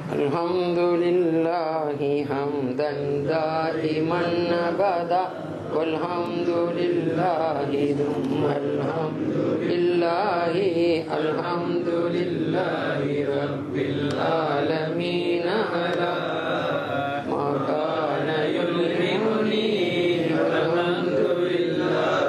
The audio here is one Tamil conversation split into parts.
الحمد لله حمدا دائما أبدا والحمد لله ثم الحمد لله الحمد لله رب العالمين على ما كان يلهمني والحمد لله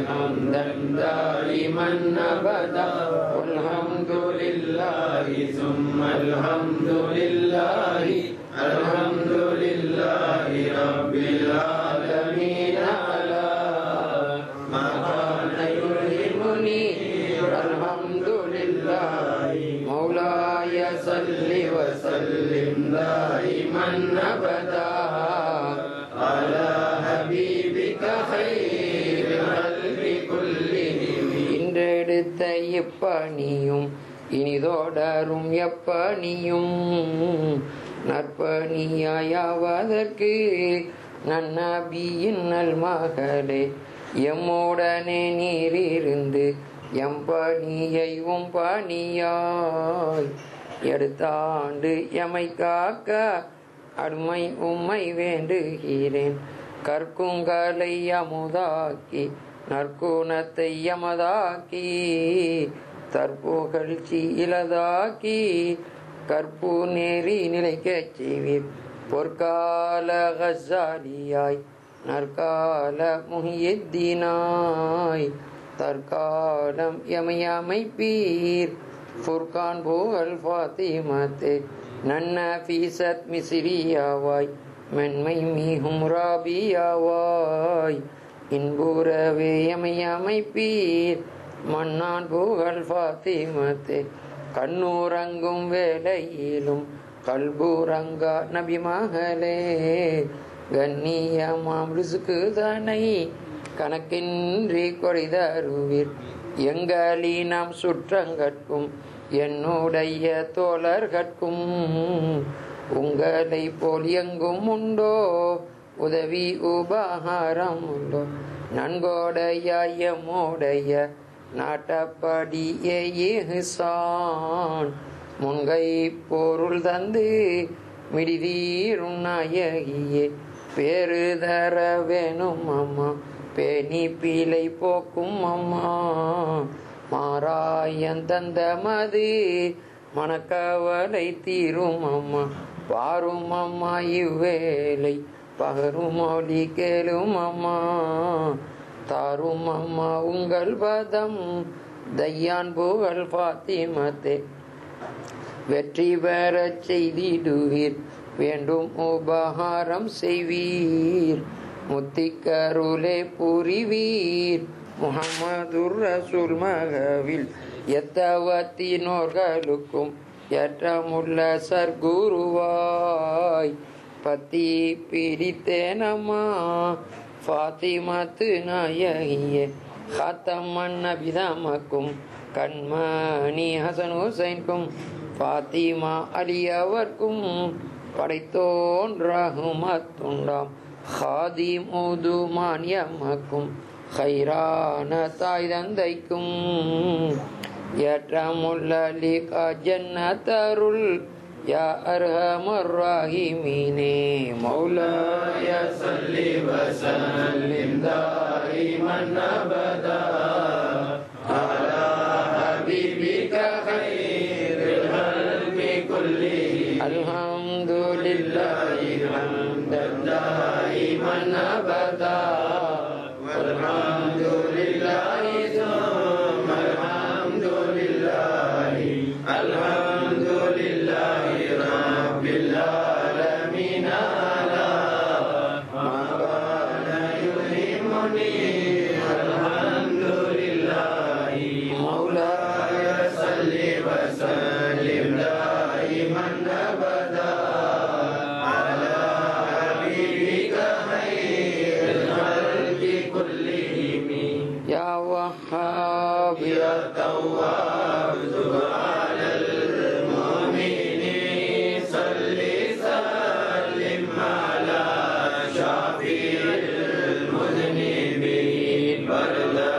حمدا دائما أبدا والحمد لله ثم الحمد لله الحمد لله رب العالمين على ما كان يلهمني الحمد لله مولاي صل وسلم دائما أبدا على حبيبك خير الخلق كلهم இன்றெடுத்த எப்பணியும் இனிதோடரும் எப்பணியும் நற்பணியாவதற்கு நன்னபியின் நல்மகளே எம்முடனே நீரிருந்து எம்பணியையும் பணியாய் எடுத்தாண்டு எமை காக்க அருமை உம்மை வேண்டுகிறேன் கற்குங்களை அமுதாக்கி நற்குணத்தை எமதாக்கி தற்புகழ்ச்சி இலதாக்கி கற்பு நேரி நிலைக்கச் செய்வீர் பொற்கால கஸாலியாய் நற்கால முஹியத்தீனாய் தற்காலம் எமையமைப்பீர் ஃபுர்கான் புகழ் ஃபாத்திமத்தே நன்னஃபீஸத் மிஸ்ரியாவாய் மென்மை மீகும் ராபியாவாய் இன்புறவே எமையமைப்பீர் மன்னான் புகழ் ஃபாத்திமத்தே கண்ணூரங்கும் வேளையிலும் கல்பூரங்கா நபி மகளே கண்ணியமாம் ரிசுக்கு தனை கணக்கின்றி கொடிதருவீர் எங்களினம் சுற்றங்கட்கும் என்னுடைய தோழர்கட்கும் உங்களை போல் எங்கும் உண்டோ உதவி உபகாரம் உண்டோ நன்கோடைய நாட்டப்படியே இஹ்சான் முன்கை பொருள் தந்து மிடிதீரும் நாயகியே பேரு தர வேணும் அம்மா பேணி பீலை போக்கும் அம்மா மாறாயன் தந்த மது மனக்கவலை தீரும் அம்மா பாரும் அம்மா இவ்வேளை பகரும் மொழி கேளும் அம்மா தாரும் அம்மா உங்கள் பதம் தையான் புகழ் ஃபாத்திமத்தே வெற்றி பெறச் செய்திடுவீர் வேண்டும் உபகாரம் செய்வீர் முத்திக்கருளே புரிவீர் முஹம்மதுர் ரசூல் மகவில் எத்தவத்தினோர்களுக்கும் ஏற்றமுள்ள சர்க்குருவாய் பத்தி பிடித்தேனம்மா ஃபாத்திமத்து நாயகியே ஹாத்தம்மன் நபிதமக்கும் கண்மணி ஹசன் ஹுசைன்கும் ஃபாத்திமா அலி அவர்க்கும் படைத்தோன் ரஹ்மத்துண்டாம் ஹாதிம் உதுமான் எமக்கும் ஹைரான தாய் தந்தைக்கும் ஏற்றமுள்ள லிகா ஜன்னத்தருள் யா அர்ஹமர் ராஹிமீனே மௌலாய ஸல்லி வஸல்லிம் தாயிமன் அபதா அலா ஹபீபிக கைரில் ஹல்கி குல்லிஹிம் அல்ஹம்துலில்லாஹி ஹம்தன் தாயிமன் அபதா வல்ஹம்துலில்லாஹி ثم அல்ஹம்துலில்லாஹி அல்ஹம்துலில்லாஹி ரப்பில் ஆலமீன் அலா மா கான யுஹிம்முனி அல்ஹம்துலில்லாஹி மௌலாய ஸல்லி வஸல்லிம் தாயிமன் அபதா அலா ஹபீபிக கைரில் ஹல்கி குல்லிஹிம் யா வஹ்ஹாப் யா தவ்வாப் சுப்ஹானல் முஃமினீன் ஸல்லி ஸல்லிம் அலா ஷாஃபிஇல் முذنبين بردا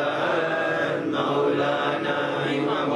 مولانا إمام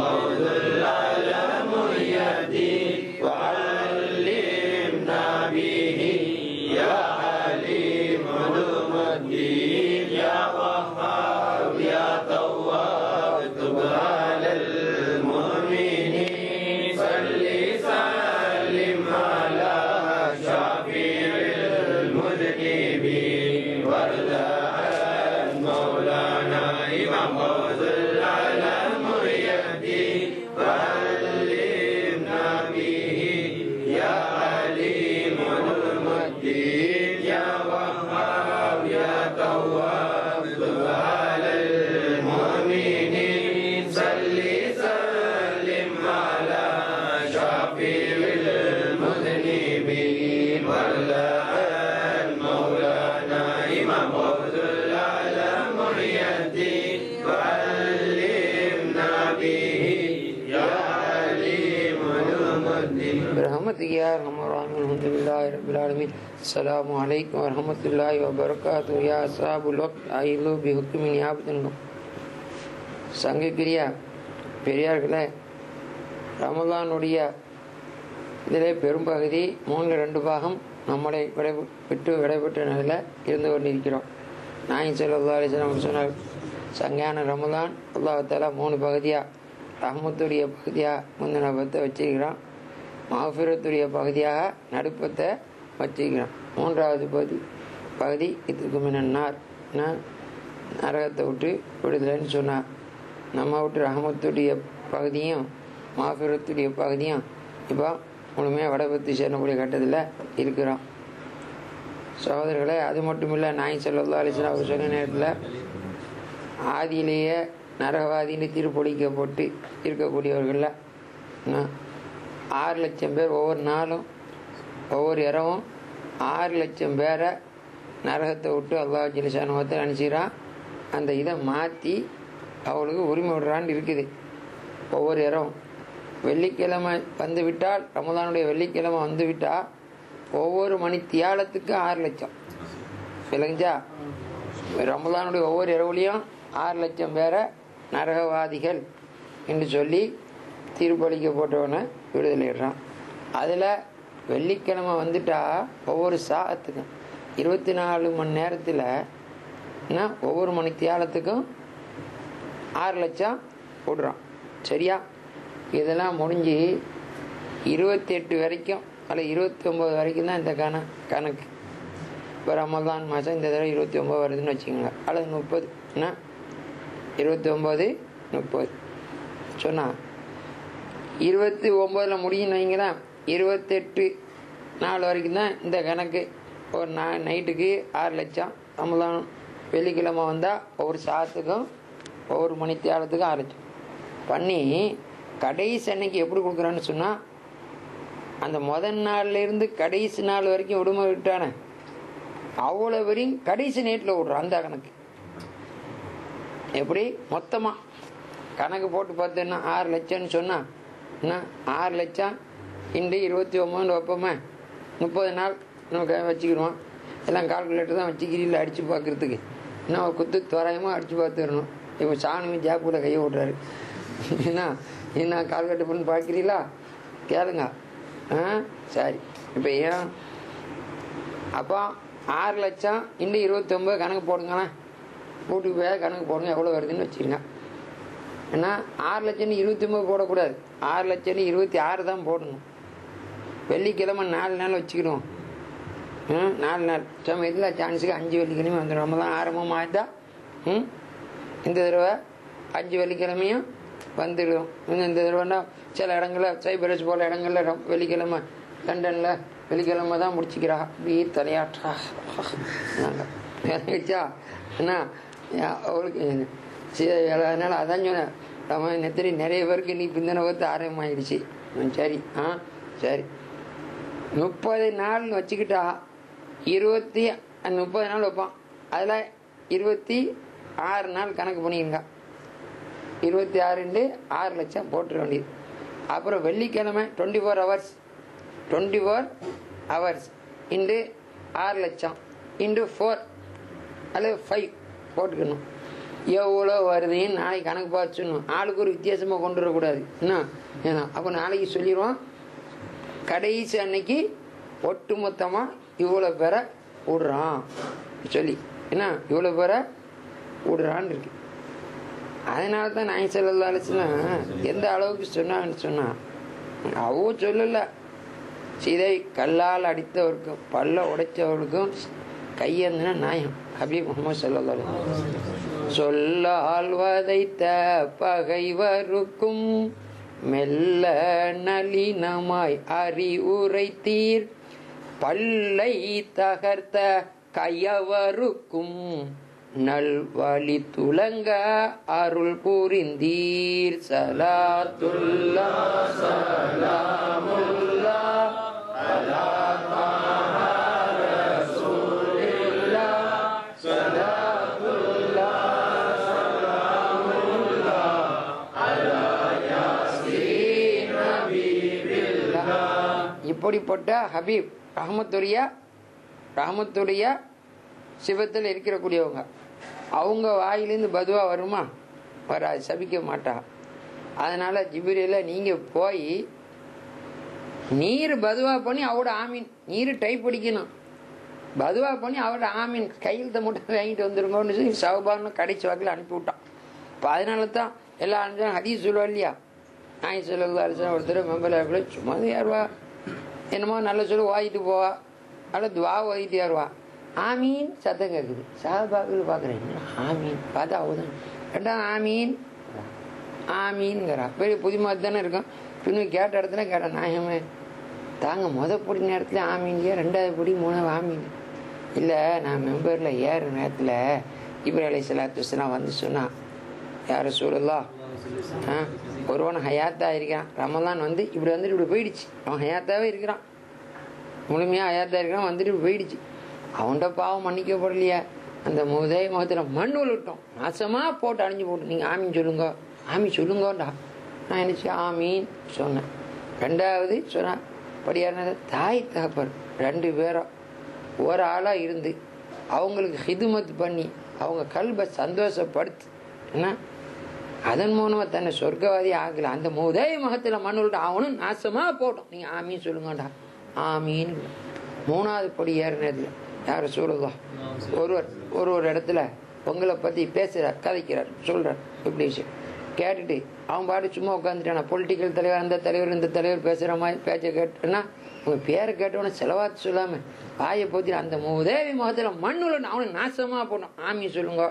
برحمتك يا ارحم الراحمين. الحمد لله رب العالمين. السلام عليكم ورحمة الله وبركاته. يا أصحاب الوقت أعيذوا بحكم نيابة சங்கக்கிரிய பெரியார்களே, ரமலானுடைய இதிலே பெரும்பகுதி 3/2 பாகம் நம்மளை விடைபெற்ற நிலையில் இருந்து கொண்டிருக்கிறோம். நாயகம் ஸல்லல்லாஹு அலைஹி வஸல்லம் சொன்னார், சங்கையான ரமலான் அல்லாஹ் தஆலா 3 பகுதியாக, ரஹ்மத்துடைய பகுதியாக முந்தின பத்தை வச்சுக்கிறான், மஃபிரத்துடைய பகுதியாக நடுப்பத்தை வச்சுக்கிறான். 3வது பகுதி இதுக்கு மினன்னார், நரகத்தை விட்டு விடுதலைன்னு சொன்னார். நம்ம விட்டு ரஹமத்துடைய பகுதியும் மஃபிரத்துடைய பகுதியும் இப்போ முழுமையாக வடபத்தி சேரக்கூடிய கட்டத்தில் இருக்கிறோம். சகோதரர்களே, அது மட்டும் இல்லை, நாயகம் ஸல்லல்லாஹு அலைஹி வஸல்லம் அவர் சொன்ன நேரத்தில் ஆதியிலேயே நரகவாதின்னு தீர்ப்பளிக்கப்பட்டு இருக்கக்கூடியவர்களில் 6 லட்சம் பேர் ஒவ்வொரு நாளும் ஒவ்வொரு இரவும் 6 லட்சம் பேரை நரகத்தை விட்டு அல்லாஹ் ஜல்ஷானுவத்தை நினச்சிக்கிறான். அந்த இதை மாற்றி அவளுக்கு உரிமை விடுறான்னு இருக்குது. ஒவ்வொரு இரவும் வெள்ளிக்கிழமை வந்து விட்டால், ரமலானுடைய வெள்ளிக்கிழமை வந்து விட்டால் ஒவ்வொரு மணி தியாலத்துக்கு 6 லட்சம். விளங்குச்சா? ரமலானுடைய ஒவ்வொரு இரவுலையும் 6 லட்சம் பேரை நரகவாதிகள் என்று சொல்லி தீர்ப்பளிக்கப்பட்டவனை விடுதலையிடுறான். அதில் வெள்ளிக்கிழமை வந்துட்டா ஒவ்வொரு சாகத்துக்கும் 24 மணி நேரத்தில் ஒவ்வொரு மணி தியாலத்துக்கும் 6 லட்சம் விடுறான். சரியா? இதெல்லாம் முடிஞ்சு 28 வரைக்கும் அல்ல 29 வரைக்கும் தான் இந்த கணக்கு. இப்போ ரமலான் மாதம் இந்த தடவை 29 வருதுன்னு வச்சுக்கோங்க, அல்லது 30, 29, 30 சொன்னால் 29 முடியும்னு வைங்களேன். 28 நாள் வரைக்கும் தான் இந்த கணக்கு. ஒரு நைட்டுக்கு 6 லட்சம். ரமலான் வெள்ளிக்கிழமை வந்தால் ஒவ்வொரு சாத்துக்கும் ஒவ்வொரு மணி தியாலத்துக்கும் 6 லட்சம் பண்ணி கடைசி அன்னைக்கு எப்படி கொடுக்குறான்னு சொன்னால், அந்த முதல் நாள்லேருந்து கடைசி நாள் வரைக்கும் விடுமுறை விட்டானே அவ்வளோ வரையும் கடைசி நைட்டில் விடுறான். அந்த கணக்கு எப்படி மொத்தமாக கணக்கு போட்டு பார்த்தோன்னா 6 லட்சம்னு சொன்னால் என்ன, 6 லட்சம் இன்று 29 வைப்போமே, 30 நாள் நம்ம வச்சுக்கிடுவோம். எல்லாம் கால்குலேட்டர் தான் வச்சுக்கிறீங்களா அடித்து பார்க்குறதுக்கு, இன்னும் குத்து தோராயமாக அடித்து பார்த்துடணும். இப்போ சாணி ஜாப்புல கையை விட்றாரு. என்ன கால்குலேட்டர் பண்ணி பார்க்குறீங்களா? கேளுங்க. சரி, இப்போ ஏன் அப்போ 6 லட்சம் இன்று 29 கணக்கு போடுங்களேன். வீட்டுக்கு போய் கணக்கு போடுங்க எவ்வளோ வருதுன்னு வச்சுருங்க. ஏன்னா 6 லட்சம்னு 29 போடக்கூடாது, 6 லட்சம்னு 26 தான் போடணும். வெள்ளிக்கிழமை 4 நாள் வச்சுக்கிடுவோம். 4 நாள் சமயத்தில் சான்ஸுக்கு 5 வெள்ளிக்கிழமை வந்துடும். நம்ம தான் ஆரம்பமாகிட்டா இந்த தடவை 5 வெள்ளிக்கிழமையும் வந்துடும். இந்த தடவைனா சில இடங்களில் சைப்ரஸ் போல இடங்களில் வெள்ளிக்கிழமை, லண்டனில் வெள்ளிக்கிழமை தான் முடிச்சுக்கிறா. அப்படி தலையாற்றா வச்சா என்ன அவளுக்கு. அதனால் அதான் சொன்னேன், நம்ம நெத்திரி நிறைய பேருக்கு நீ பிந்தனை பார்த்து ஆரம்பமாகிடுச்சு. சரி சரி 30 நாள்னு வச்சுக்கிட்டா 30 நாள் வைப்பான். அதில் 26 நாள் கணக்கு பண்ணிருங்க. 26 6 லட்சம் போட்டுற வேண்டியது. அப்புறம் வெள்ளிக்கிழமை 24 ஹவர்ஸ், 24 ஹவர்ஸ் இன்று 6 லட்சம் இன்று 4 அல்லது 5 போட்டுக்கணும். எவ்வளோ வருதுன்னு நாளைக்கு கணக்கு பார்த்து சொல்லணும். ஆளுக்கு ஒரு வித்தியாசமாக கொண்டு வரக்கூடாது. என்ன அப்போ நாளைக்கு சொல்லிடுவோம், கடைசி அன்னைக்கு ஒட்டு மொத்தமாக இவ்வளோ பேரை விடுறான் சொல்லி, என்ன இவ்வளோ பேரை விடுறான்னு இருக்கு. அதனால தான் நாயகம் ஸல்லல்லாஹு அலைஹி வஸல்லம் எந்த அளவுக்கு சொன்னான்னு சொன்னான், அவ சொல்லலை. சிதை கல்லால் அடித்தவருக்கும் பல்ல உடைச்சவருக்கும் கையேந்தின நாயகம் ஹபீப் முஹம்மது ஸல்லல்லாஹு அலைஹி வஸல்லம். சொல்லால் வதைத்த பகைவருக்கும் மெல்ல நளினமாய் அறிவுரைத்தீர், பல்லை தகர்த்த கையவருக்கும் நல்வழி துலங்க அருள் புரிந்தீர். சலாத்துல்லா சலாமுல்லா அலா ரசூலில்லா சலாத்துல்லா சலாமுல்லா அலா யாஸ்மீன் ஹபீபில்லா இப்படிப்பட்ட ஹபீப் ரஹமத்துடைய சிவத்தில் இருக்கக்கூடியவங்க, அவங்க வாயிலிருந்து பதுவா வருமா? வராது, சபிக்க மாட்டா. அதனால ஜிப்ரீல நீங்க போய் நீர் பதுவா பண்ணி அவட ஆமீன், நீர் டைப் அடிக்கணும், பதுவா பண்ணி அவட ஆமீன் கையெழுத்த மட்டும் வாங்கிட்டு வந்துருங்கன்னு சொல்லி சௌபான்னு கடைசி வாக்கில் அனுப்பி விட்டான். இப்போ அதனால தான் எல்லா அனுப்பிச்சாலும் ஹதீஸ் சொல்லுவா இல்லையா, நாய் சொல்லா ஒருத்தர் மெம்பர் சும்மா யாருவா என்னமோ நல்ல சொல்லு ஓதிட்டு போவா, அல்ல துவா ஓதிட்டு யாருவா, ஆமீன் சத்தம் கேட்குது. சாபாக்கள் பார்க்குறேன் ஆமீன் பார்த்தா அவதான் ரெண்டாம் ஆமீன்ங்கிறா. பெரிய புதுமாதிரி தானே இருக்கும். இன்னும் கேட்ட இடத்துல கேட்டேன், நாயமே தாங்க பொடி நேரத்தில் ஆமீன்லையா, ரெண்டாவது பொடி மூணாவது ஆமீன் இல்லை, நான் மெம்பரில் ஏறுற நேரத்தில் இப்ராஹிம் அலைஹிஸ்ஸலாத்து வந்து சொன்னான், யார சூழலாம் ஒருவன் ஹயாத்தாக இருக்கான், ரமலான் வந்து இப்படி வந்துட்டு இப்படி போயிடுச்சு, அவன் ஹயாத்தாவே இருக்கிறான், முழுமையாக ஹயாத்தாக இருக்கிறான், வந்துட்டு போயிடுச்சு, அவன்கிட்ட பாவம் மன்னிக்கப்படலையா, அந்த முதல் முகத்தில் மண் விட்டோம், நாசமாக போட்டு அழிஞ்சு போட்டு நீங்கள் ஆமீன் சொல்லுங்க, ஆமீன் சொல்லுங்கோண்டா. நான் நினச்சி ஆமீன் சொன்னேன். ரெண்டாவது சொன்னேன் படியான தாய் தகப்பர் 2 பேரும் ஒரு ஆளாக இருந்து அவங்களுக்கு ஹிதுமத் பண்ணி அவங்க கல்வை சந்தோஷப்படுத்து என்ன, அதன் மூலமாக தன்னை சொர்க்கவாதி ஆகலை, அந்த முதல் முகத்தில் மண் விட்டு அவனும் நாசமாக போட்டோம், நீங்கள் ஆமீன் சொல்லுங்கடா. ஆமீன். மூணாவது படி ஏறினதில் யார் சொல்லுதா, ஒரு இடத்துல உங்களை பற்றி பேசுகிறார், கதைக்கிறார், சொல்கிறார், இப்படி விஷயம் கேட்டுட்டு அவன் பாட்டு சும்மா உட்காந்துட்டானா, பொலிட்டிக்கல் தலைவர் அந்த தலைவர் இந்த தலைவர் பேசுகிற மாதிரி பேச்சை கேட்டுன்னா உங்கள் பேரை கேட்டவன செலவாத்து சொல்லாமல் வாயை போத்தி அந்த உதவி முகத்தில் மண்ணுள்ள அவனுக்கு நாசமாக போனோம், ஆமீன் சொல்லுங்க.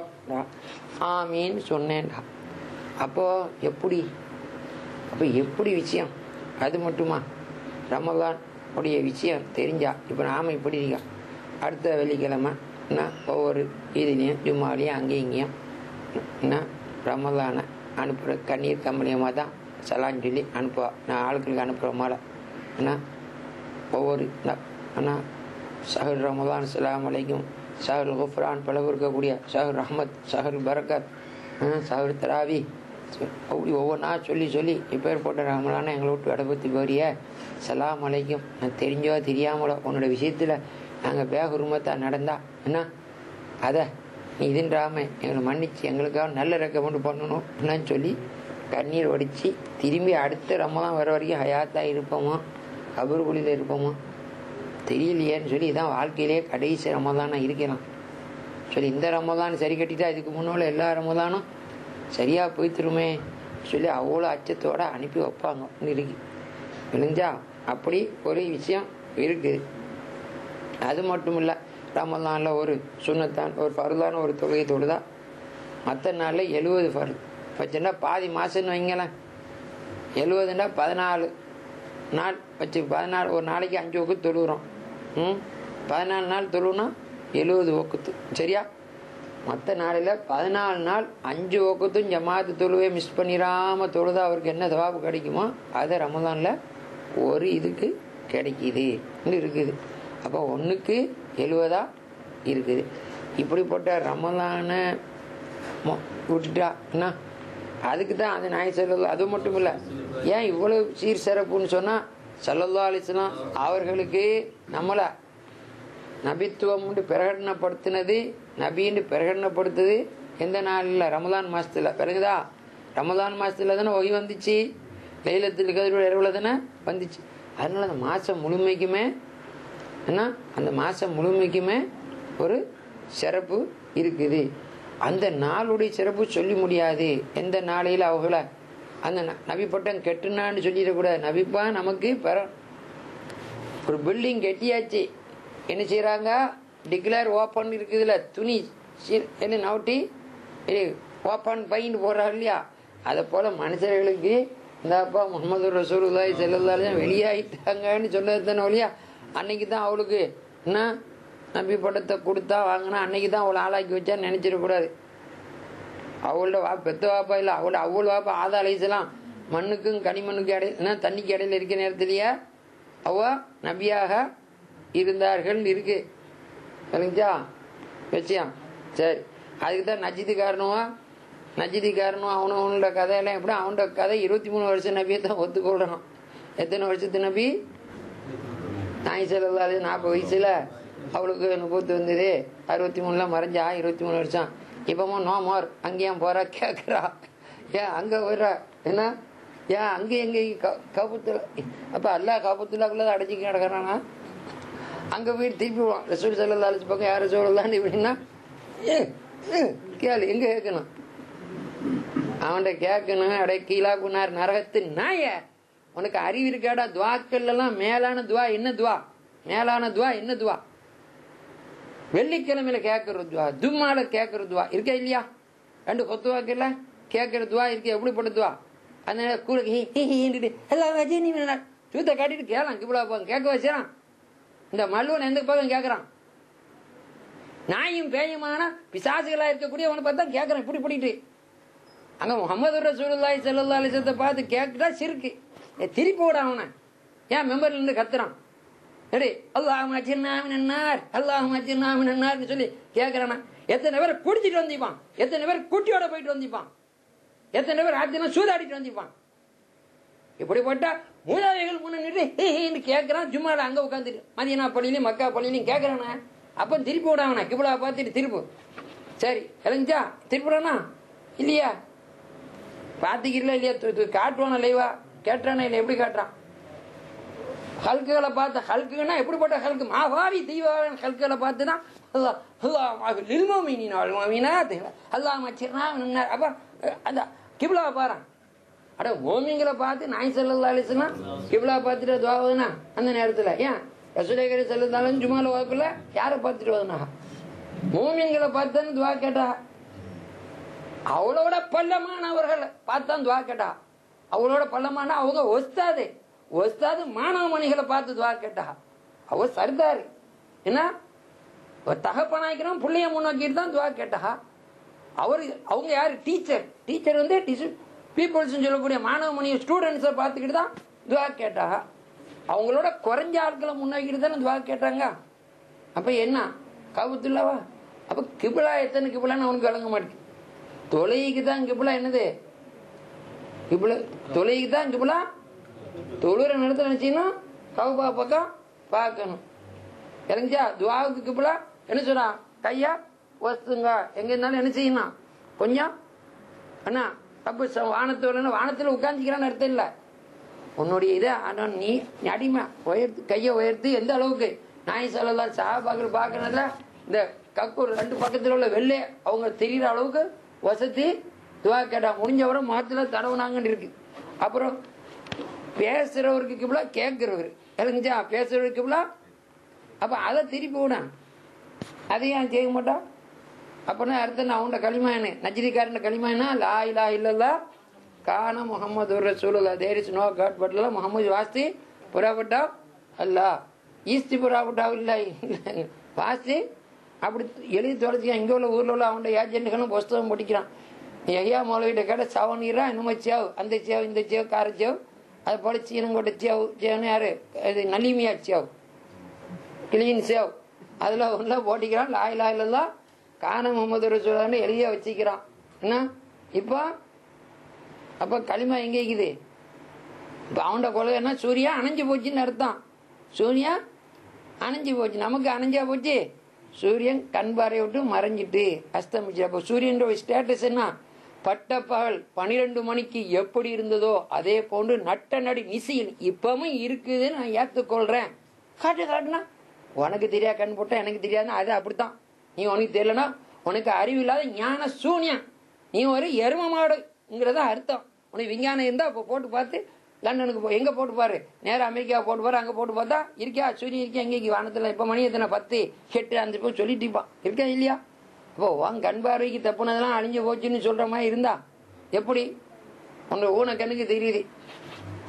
ஆமீன்னு சொன்னேன்டா. அப்போது எப்படி விஷயம் அது மட்டுமா, ரமலான் உடைய விஷயம் தெரிஞ்சா இப்போ நாம் இப்படி இருக்கோம், அடுத்த வெள்ளிக்கிழமை ஒவ்வொரு இதுலேயும் ஜும்மாலையும் அங்கேயும் இங்கேயும் ரமலானை அனுப்புகிற கண்ணீர் கம்பளியமாக தான் சலான்னு சொல்லி அனுப்புவா. நான் ஆட்களுக்கு அனுப்புகிற மாலை ஏன்னா ஒவ்வொரு அண்ணா ஷஹர் ரமலான் அஸ்ஸலாமு அலைக்கும், ஷஹர் குஃப்ரான் பலவு இருக்கக்கூடிய ஷஹர் ரஹ்மத், ஷஹர் பரக்கத், ஷஹர் தராவி, அப்படி ஒவ்வொன்றா சொல்லி இப்பேர் போட்ட ரமலான எங்களை விட்டு இடப்பத்தி போறிய சலாம் அலைக்கும், நான் தெரிஞ்சோ தெரியாமலோ உன்னோட விஷயத்தில் நாங்கள் பேகுருமத்தா நடந்தா என்ன அதை நீ இதுன்றாம எங்களை மன்னிச்சு எங்களுக்காக நல்ல ரெக்கமெண்ட் பண்ணணும் என்னன்னு சொல்லி கண்ணீர் வடித்து திரும்பி அடுத்த ரமலான் வர வரைக்கும் ஹயாத்தாக இருப்போமா கபர்குழியில் இருப்போமா தெரியலையேன்னு சொல்லி இதான் வாழ்க்கையிலேயே கடைசி ரமலானாக இருக்கலாம் சொல்லி இந்த ரமலான் சரி கட்டிட்டா இதுக்கு முன்னால் எல்லா ரமலானும் சரியாக போய்த்துருமே சொல்லி அவ்வளோ அச்சத்தோடு அனுப்பி வைப்பாங்க இருக்கு விழுந்தா. அப்படி ஒரு விஷயம் இருக்குது. அது மட்டும் இல்லை, ரமலானில் ஒரு சுண்ணத்தான் ஒரு ஃபர்லான ஒரு தொழுகை தொழுதா, மற்ற நாளில் 70 ஃபர்ல் வச்சுன்னா பாதி மாதம்னு வைங்களேன், 70ன்னா 14 நாள் வச்சு 14 ஒரு நாளைக்கு 5 வகுத்து தொழுகிறோம். 14 நாள் தொழுனா 70 வகுத்து சரியா. மற்ற நாளில் 14 நாள் 5 வகுத்தும் ஜமாத்து தொழுவே மிஸ் பண்ணிடாமல் தொழுதா அவருக்கு என்ன தவாபு கிடைக்குமோ அதை ரமலானில் ஒரு இதுக்கு கிடைக்கிது இருக்குது. அப்போ 1க்கு 70 இருக்குது. இப்படிப்பட்ட ரமலானை விட்டுட்டா என்ன அதுக்கு தான் அது நாய் சொல்லலாம். அது மட்டும் இல்லை, ஏன் இவ்வளவு சீர் சிறப்புன்னு சொன்னால் ஸல்லல்லாஹு அலைஹி வஸல்லம் அவர்களுக்கு நம்மளை நபித்துவம் பிரகடனப்படுத்தினது, நபின்னு பிரகடனப்படுத்துது எந்த நாளில்? ரமலான் மாதத்தில். பிறகுதா ரமலான் மாதத்தில் தானே ஒய் வந்துச்சு, லைலத்துல் கத்ர் இரவுல தானே வந்துச்சு. அதனால அந்த மாதம் முழுமைக்குமே என்ன அந்த மாதம் முழுமைக்குமே ஒரு சிறப்பு இருக்குது. அந்த நாளுடைய சிறப்பு சொல்லி முடியாது. எந்த நாளையில் அவங்கள அந்த நபி பட்டம் கெட்டுனான்னு சொல்லிடக்கூடாது. நபிப்பா நமக்கு ஒரு பில்டிங் கெட்டியாச்சு, என்ன செய்கிறாங்க, டிக்ளேர் ஓப்பன் இருக்குதுல்ல, துணி என்ன நவுட்டி ஓப்பன் பைண்ட் போடுறாரு இல்லையா, அதை போல் மனுஷர்களுக்கு இந்தாப்பா முஹம்மது ரசூலுல்லாஹி ஸல்லல்லாஹு அலைஹி வஸல்லம் வெளியாகிட்டாங்கன்னு சொன்னது தானே ஒழியா அன்னைக்கு தான் அவளுக்கு என்ன நபி படத்தை கொடுத்தா வாங்கினா அன்னைக்கு தான் அவளை ஆளாக்கி வச்சான்னு நினச்சிடக்கூடாது. அவளோட பெத்த வாப்பா இல்லை, அவளோட வாப்பா ஆதா அலைஹிஸ்ஸலாம் மண்ணுக்கும் கனிமண்ணுக்கும் இடையில தண்ணிக்கு இடையில இருக்கிற நேரத்திலேயே அவ நபியாக இருந்தார்கள் இருக்கு சரிங்களா விஷயம். சரி, அதுக்கு தான் நஜிது காரணம் அவனோட கதையெல்லாம் எப்படி அவனோட கதை 23 வருஷம் நபியை தான் ஒத்துக்கொள்ளணும். எத்தனை வருஷத்து நபி? நாய் செல்லாது 40 வயசுல அவளுக்கு 30 வந்தது, 63 மறைஞ்சா 23 வருஷம். இப்பவும் நோ மோர். அங்கேயும் போறா கேட்கறா, ஏன் அங்க வர்ற என்ன, ஏன் அங்கே எங்க கபத்துல? அப்ப அல்லா கபத்துலாக்குள்ள அடைச்சி கிடக்குறானா? அங்க போய் திருப்பி விடுவான். ரசூல் ஸல்லல்லாஹு அலைஹி வஸல்லம் பக்கம் யார் ரசூலுல்லாஹ் இப்படின்னா கேளு, எங்க கேட்கணும்? அவன்கிட்ட கேட்கணும். அடைய கீழா குனார் நரகத்து நாய, உனக்கு அறிவு இருக்காடா? துவாக்கள் எல்லாம் மேலான துவா என்ன துவா? மேலான துவா என்ன துவா? வெள்ளிக்கிழமையில கேட்கற துவா, தும்மால கேட்கற துவா இருக்கா இல்லையா? 2 கொத்துவாக்கல்ல கேட்கற துவா இருக்கு. எப்படிப்பட்ட துவா? அந்த கூட எல்லாம் வச்சு நீ சூத்த காட்டிட்டு கேட்கலாம். கிபிலா போங்க கேட்க வச்சான். இந்த மல்லுவன் எந்த பக்கம் கேட்கறான்? நாயும் பேயுமான பிசாசுகளா இருக்கக்கூடிய அவனை பார்த்தா கேட்கறான். இப்படி பண்ணிட்டு அங்க முஹம்மது ரசூலுல்லாஹி ஸல்லல்லாஹு அலைஹி வஸல்லம் பார்த்து கேட்கட்டா சிறுக்கு. திருப்பி விட அவனை ஏன் மெம்பர்ல இருந்து கத்துறான்? அல்லாஹும்ம அஜிர்னா மினன் நார், அல்லாஹும்ம அஜிர்னா மினன் நார்னு சொல்லி கேட்கறானா? எத்தனை பேர் குடிச்சிட்டு வந்திப்பான், எத்தனை பேர் குட்டியோட போயிட்டு வந்திப்பான், எத்தனை பேர் ஆத்திரம் சூதாடிட்டு வந்திப்பான். இப்படிப்பட்ட மூதாதைகள் முன்னு கேட்கறான். ஜும்மால அங்க உட்காந்துட்டு மதியனா பள்ளியிலையும் மக்கா பள்ளியிலையும் கேட்கறானா? அப்ப திருப்பி விடாவனா கிபிலா பார்த்துட்டு திருப்பு. சரி இளைஞ்சா திருப்புறானா இல்லையா? பாத்துக்கிறல இல்லையா? காட்டுவானா லைவா? கேட்டானா இல்லை? எப்படி காட்டுறான்? ஹல்குகளை பார்த்து, ஹல்குன்னா எப்படிப்பட்ட ஹல்கு? மாவாவி தீவாவின் ஹல்குகளை பார்த்துதான் அப்ப அந்த கிபிலா பாறான். அட மோமிங்களை பார்த்து நாய் ஸல்லல்லாஹு அலைஹி வஸல்லம் கிபிலா பார்த்துட்டு துவாவுதுனா அந்த நேரத்துல ஏன் ரசூலுல்லாஹி ஸல்லல்லாஹு அலைஹி வஸல்லம் ஜுமால வாக்குல யாரை பார்த்துட்டு வதுனா? மோமின்களை பார்த்தான்னு துவா கேட்டா. அவளோட பள்ளமானவர்கள் பார்த்தான் துவா கேட்டா. அவளோட பள்ளமான அவங்க ஒஸ்தாது மாணவ மணிகளை பார்த்து துவா கேட்டா. அவ சர்தாரு என்ன தகப்பனாய்க்கிறோம் பிள்ளைய முன்னோக்கிட்டு தான் துவா கேட்டா. அவங்க யாரு? டீச்சர் வந்து பீப்புள்ஸ் சொல்லக்கூடிய மாணவ மணி ஸ்டூடெண்ட்ஸை பார்த்துக்கிட்டு தான் துவா கேட்டா. அவங்களோட குறைஞ்ச ஆட்களை முன்னோக்கிட்டு தானே துவா கேட்டாங்க. அப்ப என்ன கவுத்துல்லவா? அப்ப கிபிலா எத்தனை கிபிலான்னு அவனுக்கு விளங்க மாட்டேங்குது. தொலைக்கு தான் கிபிலா என்னது? தொலைக்கு தான் கிபிலா. தொழுற நேரத்தில் நினைச்சீங்கன்னா கவுபா பக்கம் பார்க்கணும். இறங்கிச்சா துவாவுக்கு கிபிலா என்ன சொல்றா? கையா வசுங்க எங்க இருந்தாலும் என்ன செய்யணும்? கொஞ்சம் அண்ணா தப்பு வானத்தில் உட்காந்துக்கிறான்னு அர்த்தம் இல்லை. உன்னுடைய இதை நீ அடிமை உயர்த்து, கையை உயர்த்தி எந்த அளவுக்கு நாய் ஸல்லல்லாஹு சஹாபாக்கள் பார்க்கறதுல இந்த கக்கூர் 2 பக்கத்தில் உள்ள வெள்ளை அவங்க தெரிகிற அளவுக்கு வசதி துவா கேட்டா. முடிஞ்சவரை முகத்துல தடவுனாங்கன்னு இருக்கு. அப்புறம் பேசுறவருக்கு கிபிலா, கேட்கிறவரு இறங்கிச்சா பேசுறவருக்கு கிபிலா. அப்ப அதை திருப்பி விட அதையும் செய்ய மாட்டான். அப்படின்னா அர்த்தம் அவனோட களிமா என்ன? நஜ்ரிக்காரன் களிமா என்ன? லா இலாஹ இல்லல்லாஹ் கான முஹம்மது ரசூலுல்லாஹ். There is no god but Allah. முஹம்மது வாஸ்தி புறாப்பட்டா அல்லாஹ் ஈஸ்தி புறாப்பட்டா இல்லை வாஸ்தி அப்படி எழுதி தொலைச்சிக்கான். இங்கே உள்ள ஊரில் உள்ள அவனோட ஏஜென்ட்டுகளும் புஸ்தகம் படிக்கிறான். ஐயா மௌலவிட்ட கேட்ட சவனீரா இன்னும் சேவ், அந்த சேவ் இந்த சேவ் கார சேவ் அது போல சீனங்கோட்ட சேவ் சேவ்னு யாரு? இது நலிமியா சேவ், கிளீன் சேவ் அதில் ஒன்றா போட்டிக்கிறான். லா இலாஹ இல்லல்லாஹ் கான முஹம்மது ரசூலுல்லாஹ்னு எழுதிய வச்சுக்கிறான். என்ன இப்போ அப்போ களிமா எங்கே இருக்குது? இப்போ அவனோட கொலை என்ன? சூர்யா அணைஞ்சு போச்சுன்னு அர்த்தம். சூர்யா அணைஞ்சு போச்சு. நமக்கு அணைஞ்சா போச்சு. சூரியன் கண்பாறை விட்டு மறைஞ்சிட்டு அஸ்தமிச்சு. அப்போ சூரியனோட ஸ்டேட்டஸ் என்ன? பட்டப்பகல் 12 மணிக்கு எப்படி இருந்ததோ அதே போன்று நட்ட நடி நிசையில் இப்பவும் இருக்குதுன்னு நான் ஏற்றுக்கொள்றேன். காட்டுனா உனக்கு தெரியா கண் போட்டா எனக்கு தெரியாதுன்னா அது அப்படித்தான். நீ உனக்கு தெரியலன்னா உனக்கு அறிவில்லாத ஞான சூன்யம், நீ ஒரு எரும மாடுங்கிறத அர்த்தம். உனக்கு விஞ்ஞானம் இருந்தா இப்போ போட்டு பார்த்து லண்டனுக்கு எங்க போட்டு பாரு, நேரம் அமெரிக்கா போட்டு பாரு. அங்க போட்டு பார்த்தா இருக்கா சூரியன் இருக்கா? எங்கே வானத்துல இப்ப மணி எத்தனை 10 8 5 சொல்லிட்டு இருப்பான். இருக்கா இல்லையா? அப்போ உன் கண் பார்வைக்கு தப்புனதெல்லாம் அழிஞ்சு போச்சுன்னு சொல்ற மாதிரி இருந்தா எப்படி? உன்னோட ஊன கண்ணுக்கு தெரியுது.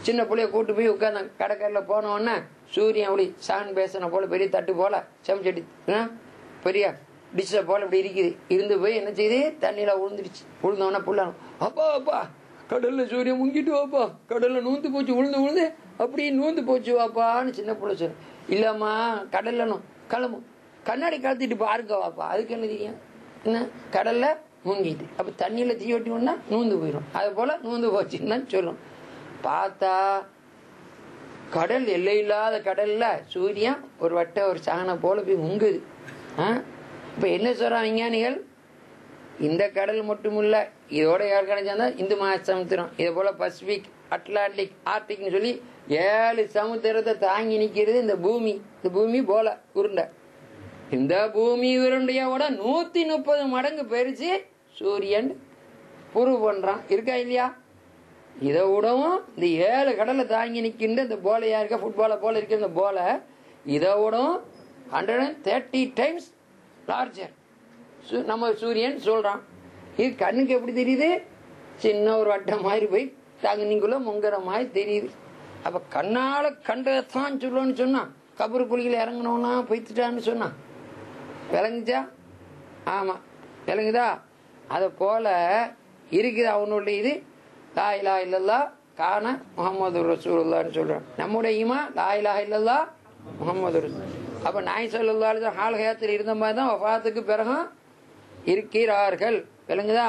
சின்ன பிள்ளைய கூட்டு போய் உட்காந்து கடைக்கரில் போனோடனே சூரியன் அப்படி சான் பேசன போல பெரிய தட்டு போல செமச்சட்டி பெரிய டிஷ்ஷை போல இப்படி இருக்குது. இருந்து போய் என்ன செய்யுது? தண்ணியில விழுந்துடுச்சு. விழுந்தோடனே புள்ளானும் அப்பா அப்பா கடல்ல சூரியன் முங்கிட்டு வாப்பா, கடல்ல நூந்து போச்சு, விழுந்து அப்படியே நூந்து போச்சு வாப்பான்னு சின்ன பிள்ளை சொல்ல. இல்லம்மா கடல்ல கிளம்பு, கண்ணாடி கலத்திட்டு பாருங்க வாப்பா. அதுக்கு என்ன தெரியும்? என்ன கடல்ல முங்கிட்டு அப்ப தண்ணியில தீ ஒட்டினா நூந்து போயிடும். அது போல நூந்து போச்சுன்னு சொல்லும். பார்த்தா கடல் எல்லையில்லாத கடல்ல சூரியன் ஒரு வட்ட ஒரு சாணை போல போய் முங்குது. இப்ப என்ன சொல்றாங்க விஞ்ஞானிகள்? இந்த கடல் மட்டும் இல்ல, இதோட யார் கிடைச்சா இந்து மகாசமுத்திரம், இதே போல பசிபிக், அட்லாண்டிக், ஆர்டிக்னு சொல்லி 7 சமுத்திரத்தை தாங்கி நிக்கிறது இந்த பூமி. இந்த பூமி போல உருண்டை. இந்த பூமி உருண்டையோட 130 மடங்கு பெருசு சூரியன் புரு பண்றான். இருக்கா இல்லையா? இதை விடவும் இந்த 7 கடலை தாங்கி நிற்கின்ற இந்த போலையா இருக்க, ஃபுட்பாலை போல இருக்கிற இந்த போலை இதை விடவும் 130 டைம்ஸ் லார்ஜர் நம்ம சூரியன் சொல்றான். இது கண்ணுக்கு எப்படி தெரியுது? சின்ன ஒரு வட்டம் மாதிரி போய் தகுனிக்குள்ள முங்குற மாதிரி தெரியுது. அப்ப கண்ணால கண்டதான் சொல்லணும்னு சொன்னா, கபரு குழியில இறங்கணும்னா போய்த்துட்டான்னு சொன்னா விளங்குச்சா? ஆமா, விளங்குதா? அத போல இருக்குது அவனுடைய இது. லா இலாஹ இல்லல்லாஹ் கான முஹம்மது ரசூலுல்லாஹ்னு சொல்றான். நம்முடைய ஈமான் லா இலாஹ இல்லல்லாஹ் முஹம்மது ரசூல். அப்ப நாய் ஸல்லல்லாஹு அலைஹி வஸல்லம் ஹால் ஹயாத்தில் இருந்த மாதிரி தான் வஃபாத்துக்கு பிறகு இருக்கிறார்கள். விளங்குதா?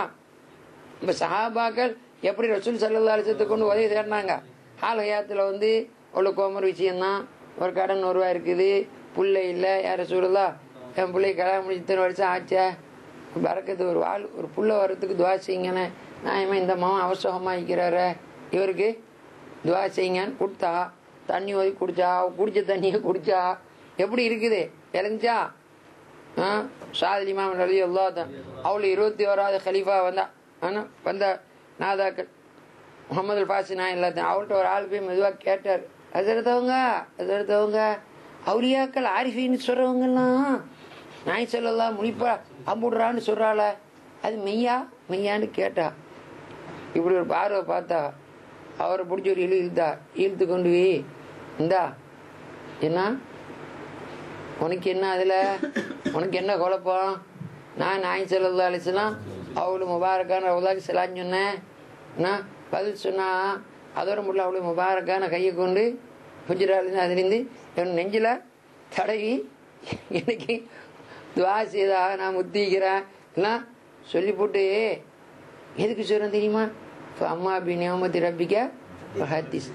இப்ப சஹாபாக்கள் எப்படி ரசூல் ஸல்லல்லாஹு அலைஹி வஸல்லத்தை கொண்டு உதவி தேடினாங்க? ஹால் ஹயாத்தில் அவ்வளோ கோமர் விஷயம்தான். ஒரு கடன் ரூபா இருக்குது, பிள்ளை இல்லை, யார் ரசூலுல்லாஹ் என் பிள்ளை கல்யாணம் முடிச்சு 3 வருஷம் ஆச்சா, பறக்கத்து ஒரு ஒரு புள்ள வர்றதுக்கு துவா செய்யுங்கன்னு நான் இந்த மாவன் அவசரமாகிக்கிறாரு, இவருக்கு துவா செய்யுங்கன்னு கொடுத்தா, தண்ணி ஓதி குடிச்சா, குடிச்ச தண்ணியை குடிச்சா எப்படி இருக்குது? விளங்குச்சா? சாதிலிமா ரலி அல்லா தான் அவளு 21வது ஹலீஃபா வந்த நாதாக்கள் முகமது ஃபாசி நான் எல்லாத்தையும் அவள்கிட்ட ஒரு ஆள் போய் மெதுவாக கேட்டார். அதெடுத்தவங்க அவுலியாக்கள் ஆரிஃபின்னு சொல்றவங்கலாம் நாய் சொல்லலாம் முனிப்பா அம்புடுறான்னு சொல்றாள, அது மெய்யான்னு கேட்டா. இப்படி ஒரு பார்வை பார்த்தா அவரை பிடிச்ச ஒரு இழுத்து கொண்டு போய் இந்தா என்ன உனக்கு என்ன அதுல உனக்கு என்ன குழப்பம்? நான் நாய் ஸல்லல்லாஹு அலைஹி வஸல்லம் அவளு முபாரக்கான அவளாக்கு செலான்னு சொன்னேன். பதில் சொன்னா அதோட முடியல அவளு முபாரக்கான கையை கொண்டு குஜராத்லேருந்து அதுலேருந்து என் நெஞ்சில தடவி எனக்கு துவா செய்தா நான் முத்திக்கிறேன் எல்லாம் சொல்லி போட்டு எதுக்கு சொல்றேன் தெரியுமா? அம்மா அப்படி நியமத்தி ரப்பிக்க ஹத்தீஸ்,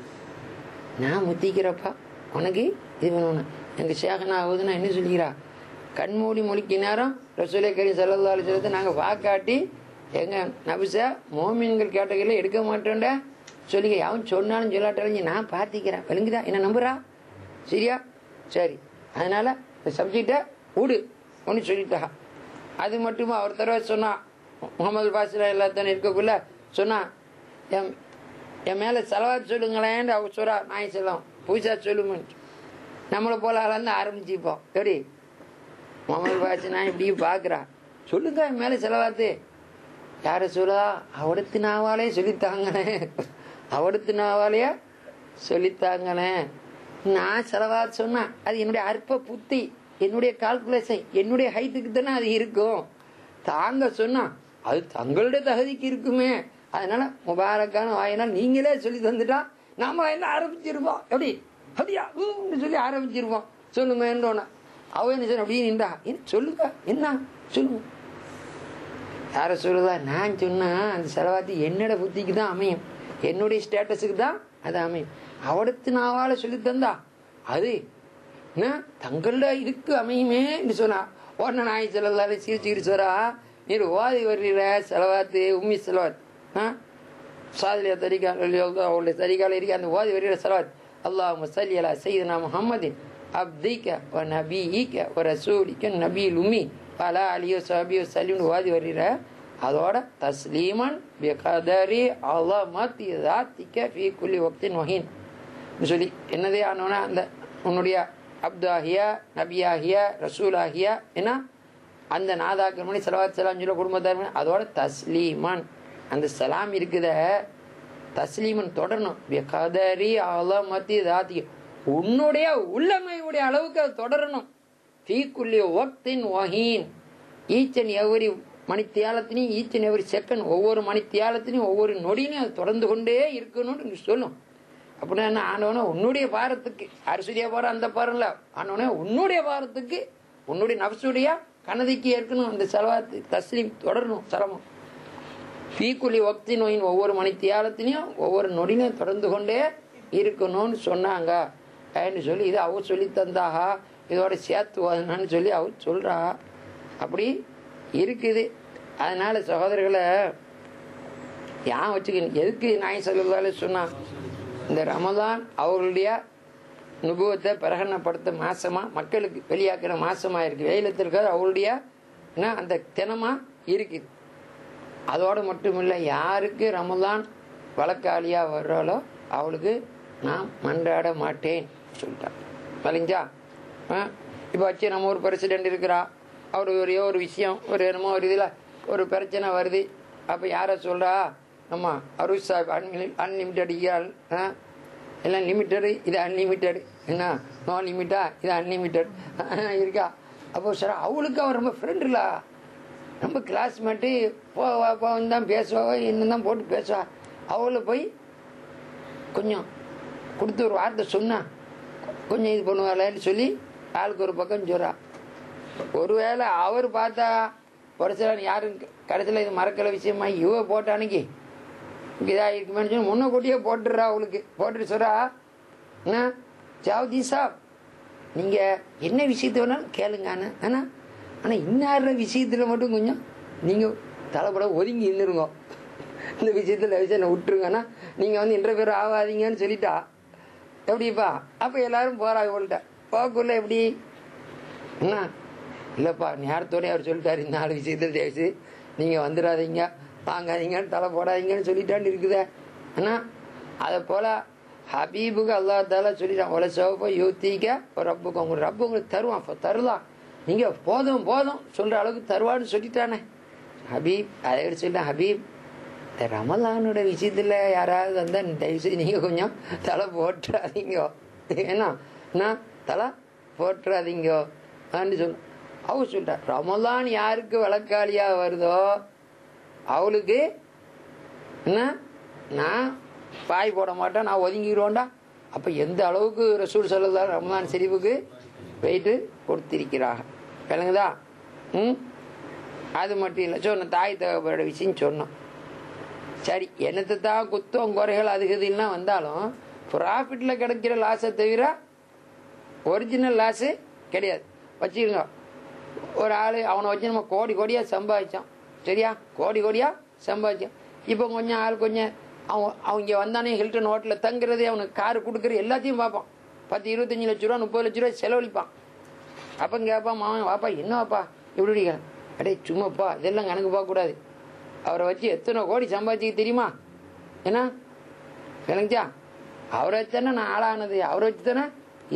நான் முத்திக்கிறப்பா உனக்கு இது பண்ணணும். எங்கள் சேகனா ஆகுதுன்னா என்ன சொல்லிக்கிறா? கண்மூடி மொழிக்கு நேரம் ரசூலே கரீம் ஸல்லல்லாஹு அலைஹி வஸல்லத்தை நாங்கள் வாக்காட்டி எங்கள் நபிசா மோமின்கள் கேட்டகையில் எடுக்க மாட்டோண்டா சொல்லிக்க. அவன் சொன்னாலும் சொல்லாட்டாலும் நான் பார்த்திக்கிறேன். விளங்குதா? என்ன நம்புறா? சரியா? சரி, அதனால இந்த சப்ஜெக்டை விடு ஒன்று சொல்லிட்டா. அது மட்டுமா ஒரு தடவை சொன்னா முகமது பாசிலா எல்லாத்தானே இருக்கக்குள்ள சொன்னா என் மேலே செலவாத்து சொல்லுங்களேன். அவர் சொல்றா நாய் செல்லம் பூசா சொல்லுங்கன்னு. நம்மளை போல ஆளாந்து ஆரம்பிச்சுப்போம். எப்படி முகமது பாசி நான் இப்படியும் பார்க்குறா சொல்லுங்க என் மேலே செலவாத்து. யார சொல்லா? அவடுத்து நாவாலே சொல்லித்தாங்களே, அவடுத்து நாவாலேயே சொல்லித்தாங்களே. நான் செலவாத்து சொன்னா அது என்னுடைய அற்ப புத்தி, என்னுடைய கால்குலேஷன், என்னுடைய ஹைட்டுக்கு தானே அது இருக்கும். தாங்க சொன்னா அது தங்களுடைய தகுதிக்கு இருக்குமே. அதனால முபாரக்கான வாயினால் நீங்களே சொல்லி தந்துட்டா நாம என்ன ஆரம்பிச்சிருப்போம். எப்படி அப்படியா சொல்லி ஆரம்பிச்சிருப்போம். சொல்லுங்க அவ என்ன சொன்ன அப்படியே நின்றா. சொல்லுங்க என்ன சொல்லுங்க. யார சொல்லுதா? நான் சொன்னா அந்த செலவாத்தி என்னோட புத்திக்கு தான் அமையும், என்னுடைய ஸ்டேட்டஸுக்கு தான் அது அமையும். அவடுத்து நாவால சொல்லி தந்தா அது தங்கள இதுக்கு அமையுமே என்று சொன்னா உடனே நாய் செலவால சிரிச்சுக்கிட்டு சொல்றா, நீர் ஓதி வர்ற செலவாத்து உம்மி செலவாத் சாதிலியா தரிகா அவளுடைய தரிகால இருக்க அந்த ஓதி வர்ற செலவாத் அல்லாஹும்ம ஸல்லி அலா சய்யிதினா முஹம்மதின் அப்திக வ நபியிக வ ரசூலிக நபியுல் உம்மி வஅலா ஆலிஹி வ ஸஹ்பிஹி வஸல்லம் ஓதி வர்ற அதோட தஸ்லீமன் பிகதரி அலமத்தி ذاتிக ஃபீ குல்லி வக்தின் வஹீன் சொல்லி என்னதே ஆனோன்னா அந்த உன்னுடைய அப்தாகியா நபியாகியா ரசூலாகியா ஏன்னா அந்த நாதாக்கள் மணி செலவாத் செலாம் சொல்ல குடும்பத்தார் அதோட தஸ்லீமன் அந்த சலாம் இருக்குத தஸ்லீமன் தொடரணும். கதரி அலமத்தி தாத்தி உன்னுடைய உள்ளமையுடைய அளவுக்கு அது தொடரணும். ஃபீக்குல்லி வக்தின் வஹீன் ஈச் அண்ட் எவரி மணித்தியாலத்தினையும் ஈச் அண்ட் எவரி செகண்ட் ஒவ்வொரு மணித்தியாலத்தினையும் ஒவ்வொரு நொடியிலையும் அது தொடர்ந்து கொண்டே இருக்கணும்னு சொல்லும். அப்படின்னா என்ன ஆனவனே உன்னுடைய பாரத்துக்கு அரசுடைய பாரம் அந்த பாரம் இல்ல, ஆனவனே உன்னுடைய பாரத்துக்கு உன்னுடைய நப்சுடைய கனதிக்கு ஏற்கணும். அந்த செலவாத்து தஸ்லீம் தொடரணும் சிரமம். ஃபீக்குலி வக்தி நோயின் ஒவ்வொரு மணி தியாலத்திலையும் ஒவ்வொரு நொடியிலையும் தொடர்ந்து கொண்டே இருக்கணும்னு சொன்னாங்க அப்படின்னு சொல்லி இதை அவ சொல்லி தந்தாக, இதோட சேர்த்து ஓதுனான்னு சொல்லி அவ சொல்றா. அப்படி இருக்குது. அதனால சகோதரர்களை ஏன் வச்சுக்கணும், எதுக்கு நாய் சொல்லுவதால சொன்னா, இந்த ரமதான் அவர்களுடைய நுபுவத்தை பிரகடனப்படுத்த மாசமா மக்களுக்கு வெளியாக்குற மாசமா இருக்கு. வெயிலத்திற்கு அவருடைய அந்த தினமா இருக்குது. அதோடு மட்டும் இல்லை, யாருக்கு ரமதான் வழக்காளியா வர்றாலோ அவளுக்கு நான் மன்றாட மாட்டேன் சொல்லிட்டான். சரிங்களா? இப்போ வச்சு நம்ம ஒரு பிரசிடென்ட் இருக்கிறா, அவர் ஒரு விஷயம் ஒரு என்னமோ ஒரு இதில் ஒரு பிரச்சனை வருது. அப்போ யாரை சொல்கிறா, ஆமா அருஷ் சாஹிப் அன்லிமிட்டட் எல்லாம் லிமிட்டடு, இது அன்லிமிட்டடு, என்ன நோ லிமிட்டா, இது அன்லிமிட்டட் இருக்கா. அப்போ சார் அவளுக்கு அவர் ரொம்ப ஃப்ரெண்டுலா, ரொம்ப கிளாஸ்மேட்டு, தான் பேசுவா, இன்னும் தான் போட்டு பேசுவா. அவளை போய் கொஞ்சம் கொடுத்து ஒரு வார்த்தை சொன்னா கொஞ்சம் இது பண்ணுவாளேன்னு சொல்லி ஆளுக்கு ஒரு பக்கம் சொல்றா. ஒருவேளை அவர் பார்த்தா ஒரு சில யாரும் கடைசியில் இது மறக்கல விஷயமா இவ போட்ட அன்னைக்கு இதாக இருக்குமேனு சொல்லி முன்ன கூட்டியே போட்டுடுறா. அவளுக்கு போட்டுட்டு சொல்றா, என்ன ஜாவதி சாப் நீங்கள் என்ன விஷயத்த வேணாலும் கேளுங்க, ஆனால் இன்னார விஷயத்தில் மட்டும் கொஞ்சம் நீங்கள் தலைப்பட ஒதுங்கி நின்றுருங்க, இந்த விஷயத்தில் விஷயம் விட்டுருங்கன்னா நீங்கள் இன்டர்ஃபியர் ஆகாதீங்கன்னு சொல்லிட்டா. எப்படிப்பா? அப்போ எல்லாரும் போகிறாங்க. இவள்கிட்ட போக்குள்ள எப்படி என்ன இல்லைப்பா, நேரத்தோடய அவர் சொல்லிட்டாரு, இந்த 4 விஷயத்தில் தேய்ச்சி நீங்கள் வந்துடாதீங்க, வாங்காதீங்கன்னு தலை போடாதீங்கன்னு சொல்லிட்டான்னு இருக்குதே. ஆனால் அதை போல் ஹபீபுக்கு அல்லா தாலா சொல்லிட்டான், ஒலை சிவப்போ யூத்திக்க ஒரு ரப்புக்கு உங்களுக்கு ரப்பு உங்களுக்கு தருவான். அப்போ தருதான், நீங்கள் போதும் போதும் சொல்கிற அளவுக்கு தருவான்னு சொல்லிட்டானே ஹபீப். அதை எடுத்து சொல்லிட்டேன், ஹபீப் இந்த ரமலானோட விஷயத்தில் யாராவது வந்தால் தயவுசெய்து நீங்கள் கொஞ்சம் தலை போட்டுறாதீங்க, ஏன்னா தலை போட்டுறாதீங்க அப்படின்னு சொல்ல. அவ சொல்லிட்டா, ரமலான் யாருக்கு வழக்காளியாக வருதோ அவளுக்கு என்ன நான் பாய் போட மாட்டேன், நான் ஒதுங்கிடுவோண்டா. அப்போ எந்த அளவுக்கு ரசூல் ஸல்லல்லாஹு ரமலான் ஷரீஃபுக்கு வெயிட்டு கொடுத்திருக்கிறாங்க, விளங்குதா? அது மட்டும் இல்லை, சொன்ன தாய் தகப்பனோட விஷயம் சொன்னோம். சரி, என்னத்தை தான் குத்தம் குறைகள் அதுக்குதுலாம் வந்தாலும் ப்ராஃபிட்டில் கிடைக்கிற லாஸை தவிர ஒரிஜினல் லாஸு கிடையாது. வச்சுக்கோங்க, ஒரு ஆள் அவனை வச்சு நம்ம கோடி கோடியாக சம்பாதிச்சான், சரியா? கோடி கோடியாக சம்பாதிச்சான். இப்போ கொஞ்சம் ஆள் கொஞ்சம் அவங்க வந்தானே ஹில்டன் ஹோட்டலில் தங்குறது, அவனுக்கு காரு கொடுக்குறது எல்லாத்தையும் பார்ப்பான். 10 25 லட்ச ரூபா 30 லட்ச ரூபா செலவழிப்பான். அப்போ கேட்பான், மாவன் வாப்பா என்னவாப்பா இப்படி அடே சும்மாப்பா இதெல்லாம் கணக்கு பார்க்கக்கூடாது, அவரை வச்சு எத்தனை கோடி சம்பாதிச்சு தெரியுமா? ஏன்னா விளங்கிச்சா, அவரை வச்சுதானே நான் ஆளானது, அவரை வச்சு தானே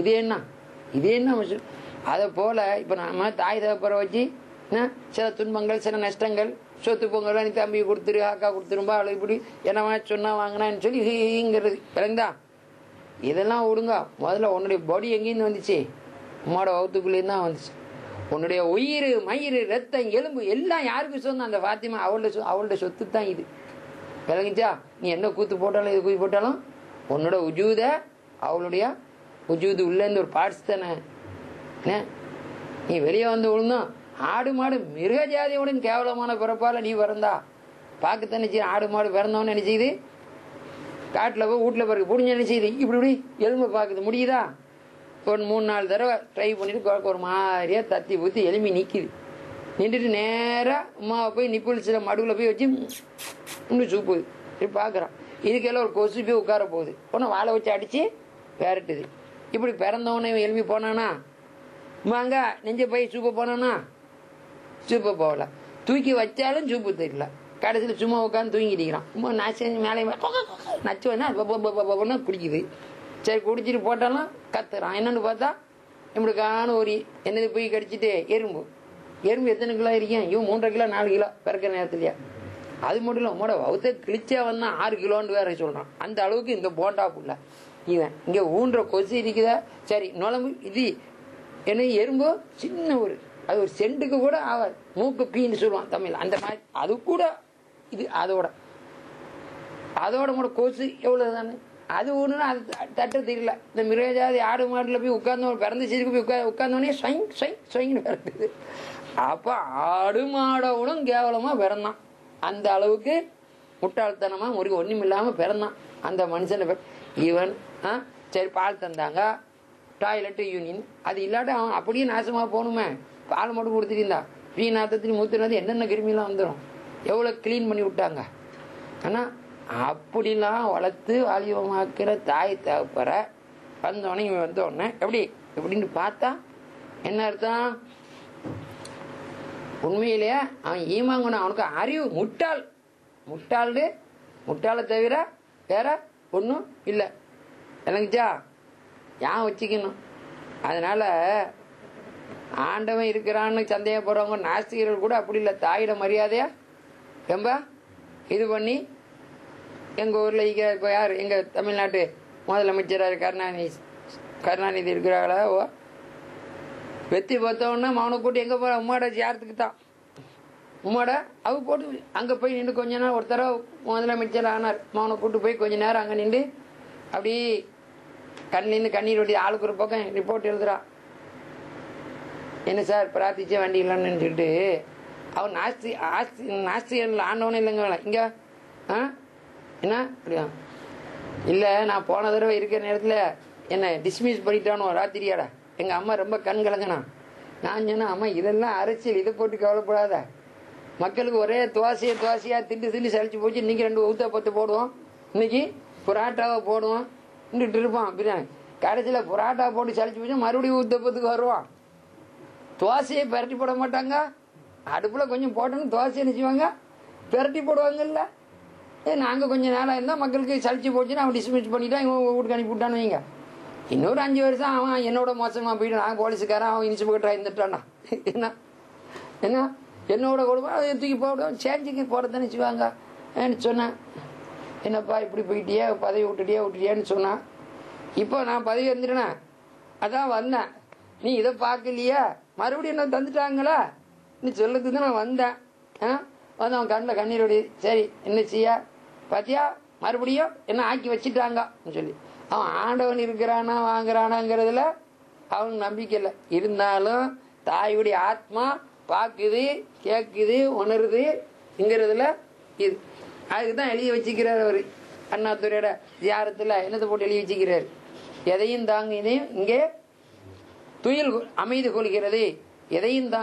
இது என்ன மசூல். அதை போல் இப்போ நம்ம தாய் தகப்பரை வச்சு சில துன்பங்கள் சில நஷ்டங்கள், சொத்து பொங்கல் நீ தம்பி கொடுத்துரு அக்கா கொடுத்துரும்பா அவளை இப்படி என்ன சொன்னா வாங்கினான்னு சொல்லி ஹீங்கிறது, விளங்குதா? இதெல்லாம் விடுங்க. முதல்ல உன்னுடைய பாடி எங்கேருந்து வந்துச்சு? உம்மோட வகுத்துக்குள்ளேருந்து தான் வந்துச்சு. உன்னுடைய உயிர் மயிர் ரத்தம் எலும்பு எல்லாம் யாருக்கு சொந்தம்? அந்த ஃபாத்திமா அவளோட சொத்து தான் இது, விளங்குச்சா? நீ என்ன கூத்து போட்டாலும் இது கூத்து போட்டாலும் உன்னோட உஜூத அவளுடைய உஜூது உள்ளேருந்து ஒரு பார்ட்ஸ் தானே. நீ வெளியே வந்து விழுந்தோம், ஆடு மாடு மிருக ஜாதியோட கேவலமான பிறப்பால நீ பிறந்தா பார்க்க நினைச்சு, ஆடு மாடு பிறந்தவன்னு நினைச்சிது காட்டில் போய் வீட்டில் பிறகு புடிஞ்ச நினைச்சிது இப்படி எலும்பு பார்க்குது, முடியுதா? ஒரு 3-4 தடவை ட்ரை பண்ணிட்டு ஒரு மாதிரியா தத்தி ஊற்றி எலும்பி நிற்கிது. நின்றுட்டு நேராக அம்மாவை போய் நிப்பிள்ஸில் மடுவில் போய் வச்சு இன்னும் சூப்புது. இப்படி பார்க்குறான், இதுக்கெல்லாம் ஒரு கொசு போய் உட்கார போகுது, ஒன்று வாழை வச்சு அடித்து விரட்டுது. இப்படி பிறந்தவனே எழுப்பி போனானா வாங்க நெஞ்ச போய் சூப்பை போனானா சூப்பை போகல, தூக்கி வச்சாலும் சூப்பு தெரியல. கடைசியில் சும்மா உட்காந்து தூங்கிட்டிக்கிறான். நச்சு மேலே நச்சு வேணா குடிக்குது. சரி குடிச்சிட்டு போட்டாலும் கத்துறான். என்னன்னு பார்த்தா இப்படிக்கான ஒரு என்னது போய் கடிச்சிட்டு எறும்பு எத்தனை கிலோ இருக்கேன்? இவன் 3.5 கிலோ 4 கிலோ பிறக்கிற நேரத்துலையா. அது மட்டும் இல்லை, உங்களோட வகுத்த கிழிச்சா வந்தான் 6 கிலோன்னு வேற சொல்கிறான். அந்த அளவுக்கு இந்த போண்டா புள்ள இவன் இங்கே ஊன்ற கொசு இருக்குதா. சரி நுழம்பு இது என்ன எறும்பு சின்ன அது ஒரு சென்ட்டுக்கு கூட ஆகாது, மூக்கு பீன்னு சொல்லுவான் தமிழ், அந்த மாதிரி அது கூட இது அதோட கூட கொசு எவ்வளோ தானே. அது ஒன்றுனா அது தட்ட தெரியல. இந்த மிருகஜாதி ஆடு மாட்டில் போய் உட்கார்ந்து பிறந்த சீருக்கு போய் உட்கார்ந்தோடனே ஸ்வைன்னு பிறக்குது. அப்போ ஆடு மாடோடும் கேவலமாக பிறந்தான். அந்த அளவுக்கு முட்டாள்தனமாக ஒரு ஒன்றும் இல்லாமல் பிறந்தான் அந்த மனுஷனை. ஈவன் சரி பால் தந்தாங்க, டாய்லெட்டு யூனியன், அது இல்லாட்ட அவன் அப்படியே நாசமாக போகணுமே. பால் மட்டும் கொடுத்துட்டு வீணாத்தத்துக்கு மூத்துனது என்னென்ன கிருமிலாம் வந்துடும். எவ்வளோ க்ளீன் பண்ணி விட்டாங்க. ஆனால் அப்படிலாம் வளர்த்து வாலிபமாக்கிற தாய் தகப்பற வந்தோடனே இவன் வந்தோடனே எப்படின்னு பார்த்தா என்ன அர்த்தம்? உண்மையிலேயே அவன் ஈமாங்கணும். அவனுக்கு அறிவு முட்டாளை தவிர வேற ஒன்றும் இல்லை. இல்லைங்கச்சா? ஏன் வச்சுக்கணும்? அதனால ஆண்டவன் இருக்கிறான்னு சந்தேகப்படுறவங்க நாஸ்திகர்கள் கூட அப்படி இல்லை. தாயிட மரியாதையா ரொம்ப இது பண்ணி எங்கள் ஊரில் இப்போ யார் எங்கள் தமிழ்நாட்டு முதலமைச்சராக கருணாநிதி இருக்கிறாங்களா? வெற்றி பார்த்தோன்னா மௌன கூட்டி எங்கே போகிற உம்மாட ஜாரத்துக்கு தான். உம்மாட அவ போட்டு அங்கே போய் நின்று கொஞ்ச நேரம் ஒரு தடவை முதலமைச்சர் ஆனார். மௌன கூட்டு போய் கொஞ்ச நேரம் அங்கே நின்று அப்படி கண்ணிலேருந்து கண்ணீர் ஒட்டி ஆளுக்கு ஒரு பக்கம் ரிப்போர்ட் எழுதுறான். என்ன சார் பிரார்த்திச்சே வண்டி இல்லைன்னு சொல்லிட்டு அவன் நாஸ்திகன் ஆண்டவனே இல்லைங்க இங்கே என்ன அப்படியா இல்லை. நான் போன தடவை இருக்கிற நேரத்தில் என்ன டிஸ்மிஸ் பண்ணிட்டானோ ராத்திரியாடா. எங்கள் அம்மா ரொம்ப கண் கலங்கினா. நான் சொன்னேன், அம்மா இதெல்லாம் அரசியல், இதை போட்டு கவலைப்படாத. மக்களுக்கு ஒரே துவாசியாக திண்டு சளிச்சு போச்சு. இன்றைக்கி 2 ஊத்தப்பத்து போடுவோம், இன்னைக்கு புராட்டாவை போடுவோம் நின்றுட்டு இருப்பான். பிரியாணி கடைசியில் புராட்டா போட்டு சளிச்சு போச்சு, மறுபடியும் ஊத்தப்பத்துக்கு வருவான். துவாசையை பெரட்டி போட மாட்டாங்க. அடுப்பில் கொஞ்சம் போட்டோன்னு துவாசையை நினைச்சுவாங்க, பெரட்டி போடுவாங்கல்ல. நாங்கள் கொஞ்சம் நாளாக இருந்தால் மக்களுக்கு சளிச்சு போச்சுன்னா அவன் டிஸ்மிஸ் பண்ணிவிட்டான், இவன் வீட்டுக்கு அனுப்பி விட்டான்னு வைங்க. இன்னொரு 5 வருஷம் அவன் என்னோட மோசமாக போயிட்டு நான் போலீஸுக்காரன், அவன் இன்ஸ்பெக்டராக இருந்துட்டான்னா என்ன என்னோட குடும்பம் அதை தூக்கி போடும் சேஞ்சுக்கு போகிறதானே வச்சுவாங்க. சொன்னேன், என்னப்பா இப்படி போயிட்டியே, பதவி விட்டுட்டியேன்னு சொன்னான். இப்போ நான் பதவி இருந்துட்டேனே, அதான் வந்தேன். நீ இதை பார்க்கலையா, மறுபடியும் என்ன தந்துட்டாங்களா நீ சொல்லத்துக்கு தான் நான் வந்தேன். வந்து அவன் கண்ணில் கண்ணீரோடி, சரி என்ன செய்ய பார்த்தியா, மறுபடியும் என்ன ஆக்கி வச்சுட்டாங்கன்னு சொல்லி. அவன் ஆண்டவன் இருக்கிறானா வாங்குறானாங்கிறதுல அவனுக்கு நம்பிக்கை இல்லை. இருந்தாலும் தாயுடைய ஆத்மா பார்க்குது, கேட்குது, உணருதுங்கிறதுல இது. அதுக்கு தான் எழுதி வச்சுக்கிறார் அவர். அண்ணாதுரையோட ஜியாரத்தில் என்னத்தை போட்டு எழுதி வச்சுக்கிறார், எதையும் தாங்க இதையும் இங்கே துயில் அமைதி கொள்கிறது. எதையும்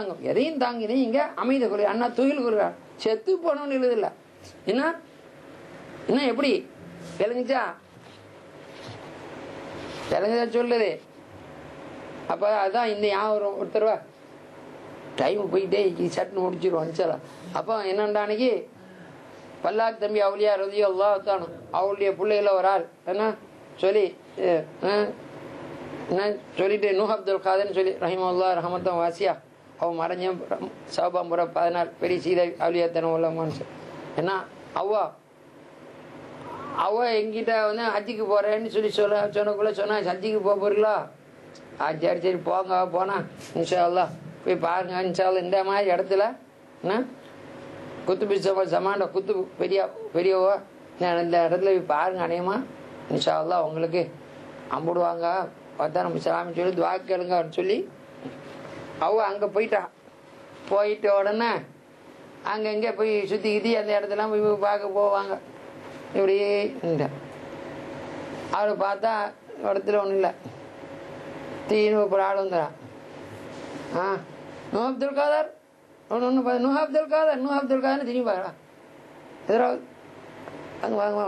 தாங்கினேன் இங்கே அமைதி கொள்கிற அண்ணா துயில் கொள்கிறார். செத்து போனோன்னு எழுதில்ல. என்ன எப்படி விளங்குச்சா சொல்லுது. அப்போ அதுதான் இந்த ஞாபகம். ஒருத்தருவா டைம் போயிட்டே சட்டுன்னு முடிச்சிருவோம். அப்போ என்னண்டா அன்னைக்கு பல்லாக் தம்பி அவளியா ரதியோ அல்லா தானும் அவளுடைய பிள்ளைகள ஒரு ஆள் என்ன சொல்லி சொல்லிட்டு நூஹ் அப்துல் காதர்னு சொல்லி ரஹிமல்லா ரஹமத்தம் வாசியா அவன் மறைஞ்ச சௌபாம்புரம் 14 பெரிய சீதை அவளியாத்தனம் உள்ள மனுஷன். ஏன்னா அவ எங்கிட்ட வந்து ஹஜ்ஜிக்கு போறேன்னு சொல்லி சொன்னக்குள்ள சொன்னா ஹஜ்ஜிக்கு போறீங்களா? சரி போங்க, போனா இன்ஷா அல்லா போய் பாருங்க. இன்ஷா அல்லா இந்த மாதிரி இடத்துல குத்துபி சமாண்ட குத்து பெரியவோ இந்த இடத்துல போய் பாருங்க. அநேகமா இன்ஷா அல்லா உங்களுக்கு அம்பிடுவாங்க. பார்த்தா நம்ம சாமி சொல்லி துவா கேளுங்கன்னு சொல்லி அங்கே போயிட்ட உடனே அங்கங்கே போய் சுற்றி அந்த இடத்துலாம் போய் பார்க்க போவாங்க. இப்படி அவரை பார்த்தா இடத்துல ஒன்றும் இல்லை, தீனு ஒரு ஆள் வந்துடான். நூ அப்துல் காதர் நூ அப்துல் காதர்னு திரும்பி பார்க்கலாம். எதிராக அங்கே வாங்க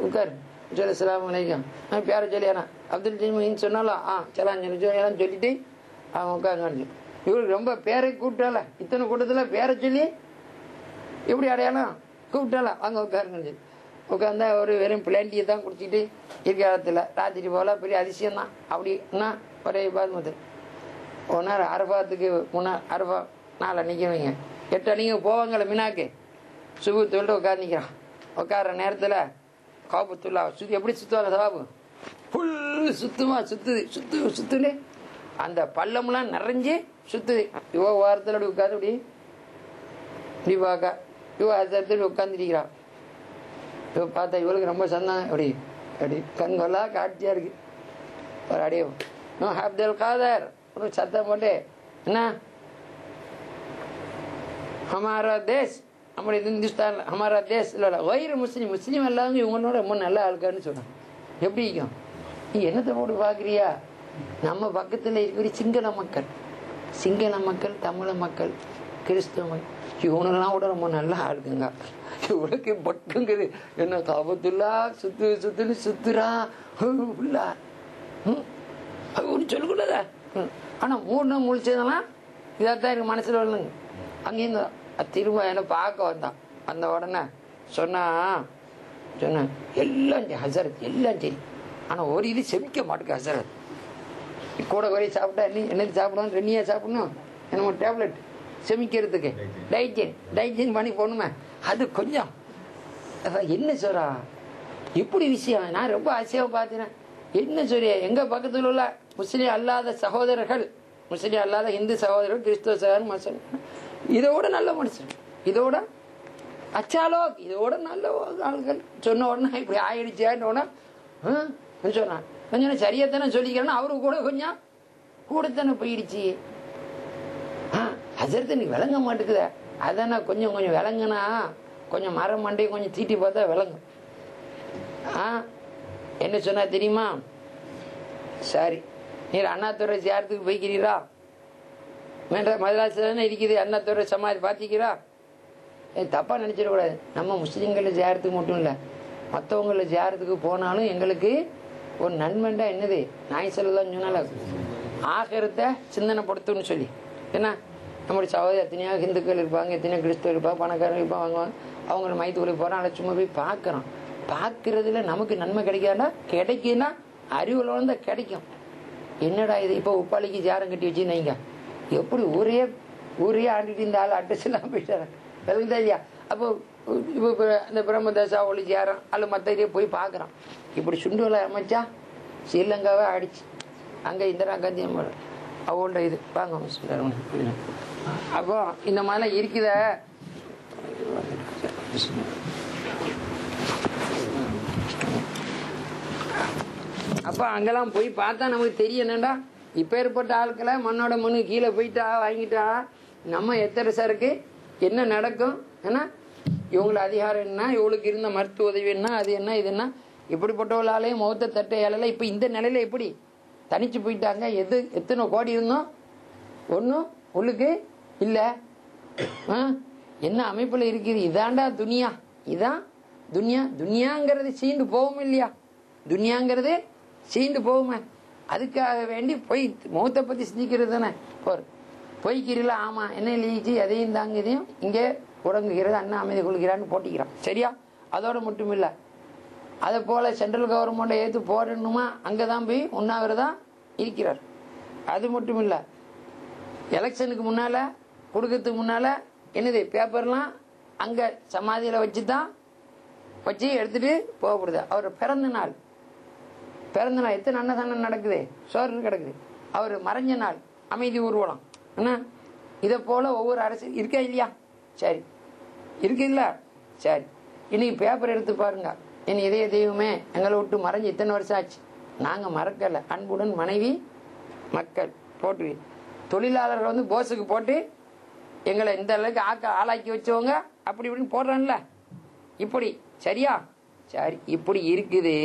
உட்காரு சொல்லி அஸ்ஸலாமு அலைக்கும் பேரை சொல்லியானா அப்துல் ஜமீன் சொன்னாலும் சலான்னு சொல்லி சொல்லிட்டு அவன் உட்காருங்க. இவருக்கு ரொம்ப பேரை கூப்பிட்டால, இத்தனை கூட்டத்தில் பேரை சொல்லி எப்படி அடையாளம் கூப்பிட்டால வாங்க உட்காருங்கன்னு சொல்லி உட்காந்தா ஒரு வெறும் பிளாண்டியை தான் குடிச்சிட்டு இருக்கிற இடத்துல ராத்திரி போல பெரிய அதிசயம்தான். அப்படின்னா ஒரே பாத்மத்து ஒரு நேரம் அரபாத்துக்கு அரபா 4 நிற்கிறவங்க 8 அன்னைக்கு போவாங்களே மினாக்கு சுபு தொழில் உட்காந்துக்கிறான். உட்கார நேரத்தில் காபத்துல்லா எப்படி சுற்றுவாங்க சவாபு ஃபுல் சுத்துன்னு அந்த பள்ளம்லாம் நிறைஞ்சு சுத்துது. இவ வாரத்தில் அப்படி உட்காந்து இப்படி பார்க்க இவ அடுத்த உட்காந்துருக்கிறான். இவ பார்த்தா இவளுக்கு ரொம்ப சந்தோஷம். அப்படி கண்கொள்ளா காட்சியா இருக்கு. ஒரு அடியே அப்துல் காதர் ஒரு சத்தம் போட்டு என்ன ஹமாரா தேஸ் நம்முடைய இந்துஸ்தான் ஹமாரா தேஸ் இல்லை வயிறு முஸ்லீம் இல்லாதவங்க இவங்களோட ரொம்ப நல்ல ஆளுக்காருன்னு சொன்னாங்க. எப்படி இருக்கும்? நீ என்னத்தை போட்டு பார்க்குறியா? நம்ம பக்கத்தில் இருக்கிற சிங்கள மக்கள், தமிழ மக்கள், கிறிஸ்தவ இவனெல்லாம் கூட ரொம்ப நல்லா ஆடுதுங்க. இவனுக்கு பட்டுங்குது என்ன காபத்துல்லா சுத்துன்னு சுத்துறா உள்ளா ஒன்று சொல்லக்கூடாத. ஆனால் மூணு முழிச்சதெல்லாம் இதாகத்தான் எனக்கு மனசில் வரணுங்க. அங்கேருந்து திரும்ப என்னை பார்க்க வந்த உடனே சொன்னேன் எல்லாம் ஹசரத் எல்லாம் சரி, ஆனால் ஒரு இது செமிக்க மாட்டேங்க ஹசரத். கூட குறைய சாப்பிட்டா என்னது சாப்பிடணும், ரெண்டியாக சாப்பிடணும், என்னமோ டேப்லெட் செமிக்கிறதுக்கு டைஜன் பண்ணி போடணுமே, அது கொஞ்சம் என்ன சொல்றா இப்படி விஷயம். நான் ரொம்ப ஆசையாக பார்த்தேன். என்ன சொல்றிய? எங்கள் பக்கத்தில் உள்ள முஸ்லீம் அல்லாத சகோதரர்கள், முஸ்லீம் அல்லாத இந்து சகோதரர்கள், கிறிஸ்துவ சகோதரர், இதோட நல்ல மனுஷன், இதோட அச்சாலோ இதோட நல்ல ஆளுகள் சொன்ன உடனே இப்படி ஆயிடுச்சேன்னு சொன்னான். கொஞ்சம் சரியாத்தானே சொல்லிக்கிறேன்னா அவருக்கு கூட கொஞ்சம் கூடத்தானே போயிடுச்சு. ஹசரத் நீ விளங்க மாட்டேங்குத. அதானே கொஞ்சம் விளங்குனா கொஞ்சம் மரம் மண்டையை கொஞ்சம் தீட்டி பார்த்தா விளங்கும். என்ன சொன்னா தெரியுமா? சரி, நீர் அண்ணாத்துறை ஜியாரத்துக்கு போய்க்கிறீரா? மதராசில தானே இருக்குது அண்ணாத்துறை சமாதி பார்த்திக்கிறா? தப்பா நினைச்சிடக்கூடாது. நம்ம முஸ்லீம்களை ஜியாரத்துக்கு மட்டும் இல்லை, மற்றவங்கள ஜியாரத்துக்கு போனாலும் எங்களுக்கு ஒரு நன்மைண்டா என்னது, நாய் சொல்லலாம் சொன்னால ஆகரத்தை சிந்தனைப்படுத்தும்னு சொல்லி. ஏன்னா நம்முடைய சகோதரி எத்தனையோ ஹிந்துக்கள் இருப்பாங்க, எத்தனையோ கிறிஸ்தவ இருப்பாங்க, பணக்காரங்க இருப்பாங்க, வாங்குவாங்க. அவங்கள மையத்துக்குள்ளே போகிறோம், அதை சும்மா போய் பார்க்குறோம். பார்க்கறதுல நமக்கு நன்மை கிடைக்காண்டா, கிடைக்குன்னா அறிவுல வந்து கிடைக்கும். என்னடா இது இப்போ உப்பாளிக்கு ஜாரம் கட்டி வச்சுருந்தீங்க, எப்படி ஊரே ஆண்டுட்டு இந்த ஆள் அட்ரஸ் எல்லாம் போயிட்டாரு விளங்குதா இல்லையா? அப்போ இப்போ இந்த பிரம்மதாசா ஒளி ஜாரம் அல்ல மற்ற இதே போய் பார்க்குறோம். இப்படி சுண்டுவலை அமைச்சா ஸ்ரீலங்காவே ஆடிச்சு. அங்கே இந்திரா காந்தி அவங்களோட இது வாங்க சொல்றாங்க. அப்போ இந்த மாதிரிலாம் இருக்குத. அப்போ அங்கெல்லாம் போய் பார்த்தா நமக்கு தெரியும் என்னண்டா, இப்போ ஏற்பட்ட ஆட்களை மண்ணோட மண்ணு கீழே போயிட்டா வாங்கிட்டா நம்ம எத்தனை சருக்கு என்ன நடக்கும். ஏன்னா இவங்கள அதிகாரம் என்ன, இவங்களுக்கு இருந்த மருத்துவ உதவி என்ன, அது என்ன இது என்ன, இப்படிப்பட்டவளாலேயும் முகத்தை தட்டை ஏழலை. இப்போ இந்த நிலையில எப்படி தனிச்சு போயிட்டாங்க. எத்தனை கோடி இருந்தோம், ஒன்றும் உள்ளுக்கு இல்லை. என்ன அமைப்பில் இருக்குது. இதாண்டா துனியா, இதான் துனியாங்கிறது சீண்டு போகும் இல்லையா? துனியாங்கிறது சீண்டு போகுமே. அதுக்காக வேண்டி போய் முகத்தை பற்றி சிந்திக்கிறது தானே. பொய்க்கிறீங்களா? ஆமாம், என்ன எழுதிச்சு, எதையும் தாங்க இதையும் இங்கே உடங்குகிறது, அண்ணா அமைதி கொள்கிறான்னு போட்டிக்கிறான். சரியா? அதோட மட்டும் இல்லை, அதை போல சென்ட்ரல் கவர்மெண்ட்டை ஏற்று போடணுமா, அங்கே தான் போய் உண்ணாவிரதம் இருக்கிறார். அது மட்டும் இல்லை, எலெக்ஷனுக்கு முன்னால் கொடுக்கறதுக்கு முன்னால் என்னது பேப்பர்லாம் அங்கே சமாதியில் வச்சு எடுத்துகிட்டு போகப்படுது. அவர் பிறந்த நாள் எத்தனை அன்னதானம் நடக்குது, சோறு கிடக்குது. அவர் மறைஞ்ச நாள் அமைதி ஊர்வலம். என்ன இதை போல் ஒவ்வொரு அரசு இருக்கா இல்லையா? சரி, இருக்கு இல்லை? சரி, இன்னைக்கு பேப்பர் எடுத்து பாருங்க. என் இதய தெய்வமே எங்களை விட்டு மறைஞ்சு இத்தனை வருஷம் ஆச்சு, நாங்கள் மறக்கலை, அன்புடன் மனைவி மக்கள் போட்டு தொழிலாளர்கள் வந்து போஸுக்கு போட்டு எங்களை இந்த அளவுக்கு ஆளாக்கி வச்சவங்க அப்படி இப்படின்னு போடுறான்ல. இப்படி சரியா? சரி, இப்படி இருக்குது.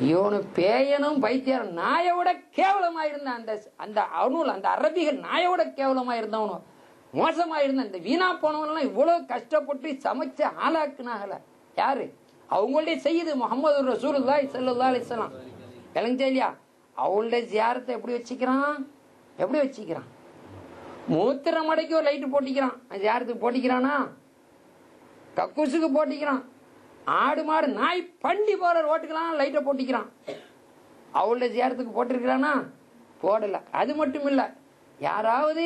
இவனு பேயனும் பைத்தியம் நாயோட கேவலமா இருந்த அந்த அவனுல அந்த அரபிகள் நாயோட கேவலமா இருந்தவனும் மோசமா இருந்த இந்த வீணா போனவன் இவ்வளவு கஷ்டப்பட்டு சமைச்ச ஆளாக்குனாகல. யாரு? அவங்களுடைய செய்யுது முகமது ரசூலுல்லாஹி ஸல்லல்லாஹு அலைஹி வஸல்லம். விளங்குச்சா இல்லையா? அவங்களுடைய ஜியாரத்தை எப்படி வச்சுக்கிறான்? மூத்திரம் அடைக்கு ஒரு லைட்டு போட்டிக்கிறான். ஜியாரத்துக்கு போட்டிக்கிறானா? கக்கூசுக்கு போட்டிக்கிறான். ஆடு மாடு நாய் பண்டி போற ரோட்டுக்கெல்லாம் லைட்டை போட்டிக்கிறான். அவளுடைய ஜியாரத்துக்கு போட்டிருக்கிறானா? போடல. அது மட்டும் இல்ல, யாராவது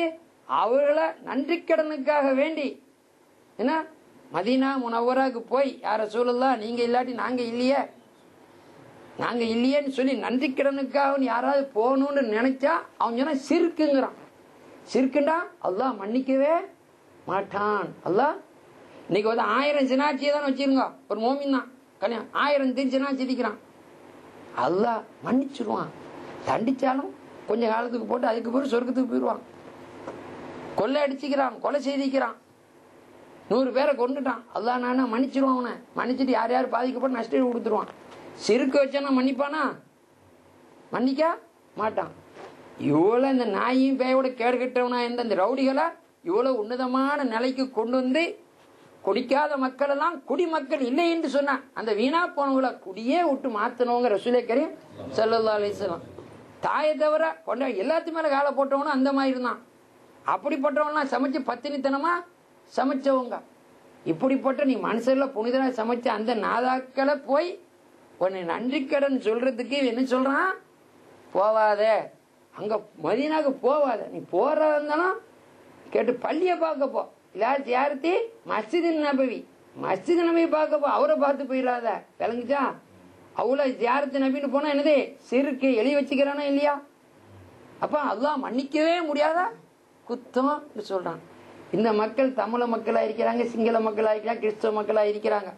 அவர்களை நன்றி கடனுக்காக வேண்டி என்ன மதீனா முனவராக்கு போய் யார ரசூலுல்லாஹ் நீங்க இல்லாட்டி நாங்க இல்லையேன்னு சொல்லி நன்றி கடனுக்காக யாராவது போகணும்னு நினைச்சா அவன் சொன்னா சிறுக்குங்கிறான். சிறுக்குண்டா அல்லாஹ் மன்னிக்கவே மாட்டான். அல்லாஹ் இன்னைக்கு வந்து 1000 ஜனாச்சியை தான் வச்சிருங்க. ஒரு மோமின் தான் கல்யாணம் 1000 ஜனாச்சி இருக்கிறான். அல்லாஹ் மன்னிச்சிருவான். தண்டிச்சாலும் கொஞ்ச காலத்துக்கு போட்டு அதுக்கு பிறகு சொர்க்கத்துக்கு போயிடுவான். கொள்ளை அடிச்சுக்கிறான், கொலை செய்திக்கிறான், 100 பேரை கொண்டுட்டான். அல்லாஹ் நானா மன்னிச்சிருவான். அவனை மன்னிச்சுட்டு யார் பாதிக்கப்பட்டு நஷ்டம் கொடுத்துருவான். சிறுக்கு வச்சானா மன்னிப்பானா? மன்னிக்க மாட்டான். இவ்வளோ இந்த நாயும் பேயோட கேடு கட்டவனா இருந்த இந்த ரவுடிகளை இவ்வளோ உன்னதமான நிலைக்கு கொண்டு வந்து குடிக்காத மக்கள் எல்லாம் குடிமக்கள் இல்லை என்று சொன்னான். அந்த வீணா போனவங்களை குடியே விட்டு மாத்தினவங்க ரசூலே கரீம் ஸல்லல்லாஹு அலைஹி வஸல்லம். தாயை தவிர கொண்ட எல்லாத்து மேல காலை போட்டவனும் அந்த மாதிரி இருந்தான். அப்படிப்பட்டவங்களாம் சமைச்சு பத்தினித்தனமா சமைச்சவங்க. இப்படிப்பட்ட நீ மனுஷர்ல புனிதராக சமைச்ச அந்த நாதாக்களை போய் உன்னை நன்றி கடன் சொல்றதுக்கு என்ன சொல்றான்? போவாத, அங்க மதீனாக்கு போவாத. நீ போறதா இருந்தாலும் கேட்டு பள்ளியை பார்க்க போ, இல்ல ஜியாரத்தி மஸ்ஜித் நபவி, மஸ்ஜித் நபி பார்க்க போ, அவரை பார்த்து போயிடாத. விளங்குச்சா? அவ்வளோ ஜியாரத்து நபின்னு போனா என்னது சிறுக்கு எழுதி வச்சுக்கிறானா இல்லையா? அப்ப அல்லாஹ் மன்னிக்கவே முடியாத குத்தம் சொல்றான். இந்த மக்கள் தமிழ மக்களா இருக்கிறாங்க, சிங்கள மக்களா இருக்கிறாங்க, கிறிஸ்தவ மக்களா இருக்கிறாங்க.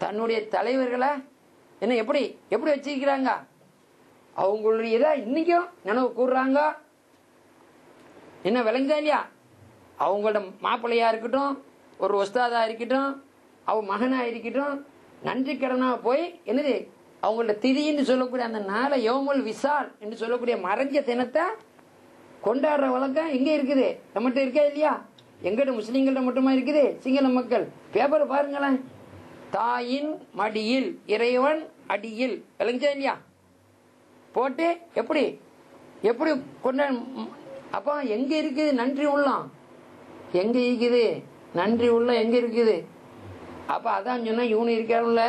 தன்னுடைய தலைவர்களை என்ன எப்படி எப்படி வச்சிருக்கிறாங்க? அவங்களுடைய இதை இன்னைக்கும் நினைவு கூறுறாங்க. என்ன விளங்குதா இல்லையா? அவங்களோட மாப்பிள்ளையா இருக்கட்டும், ஒரு ஒஸ்தாதா இருக்கட்டும், அவன் மகனா இருக்கட்டும், நன்றி கடனா போய் என்னது அவங்களோட திதின்னு சொல்லக்கூடிய அந்த நாளை யோமுல் விசால் என்று சொல்லக்கூடிய மறைஞ்ச தினத்தை கொண்டாடுற வழக்கம் எங்க இருக்குது? நம்மகிட்ட இருக்கா இல்லையா? எங்கிட்ட முஸ்லீம்கள்ட்ட மட்டுமா இருக்குது? சிங்கள மக்கள் பேப்பர் பாருங்களேன். தாயின் மடியில் இறைவன் அடியில், விளங்குச்சா இல்லையா? போட்டு எப்படி எப்படி கொண்ட. அப்ப எங்க இருக்குது நன்றி உள்ளம்? எங்க இருக்குது நன்றி உள்ளம்? எங்க இருக்குது? அப்ப அதான் சொன்னா இவனு இருக்கிறவங்கள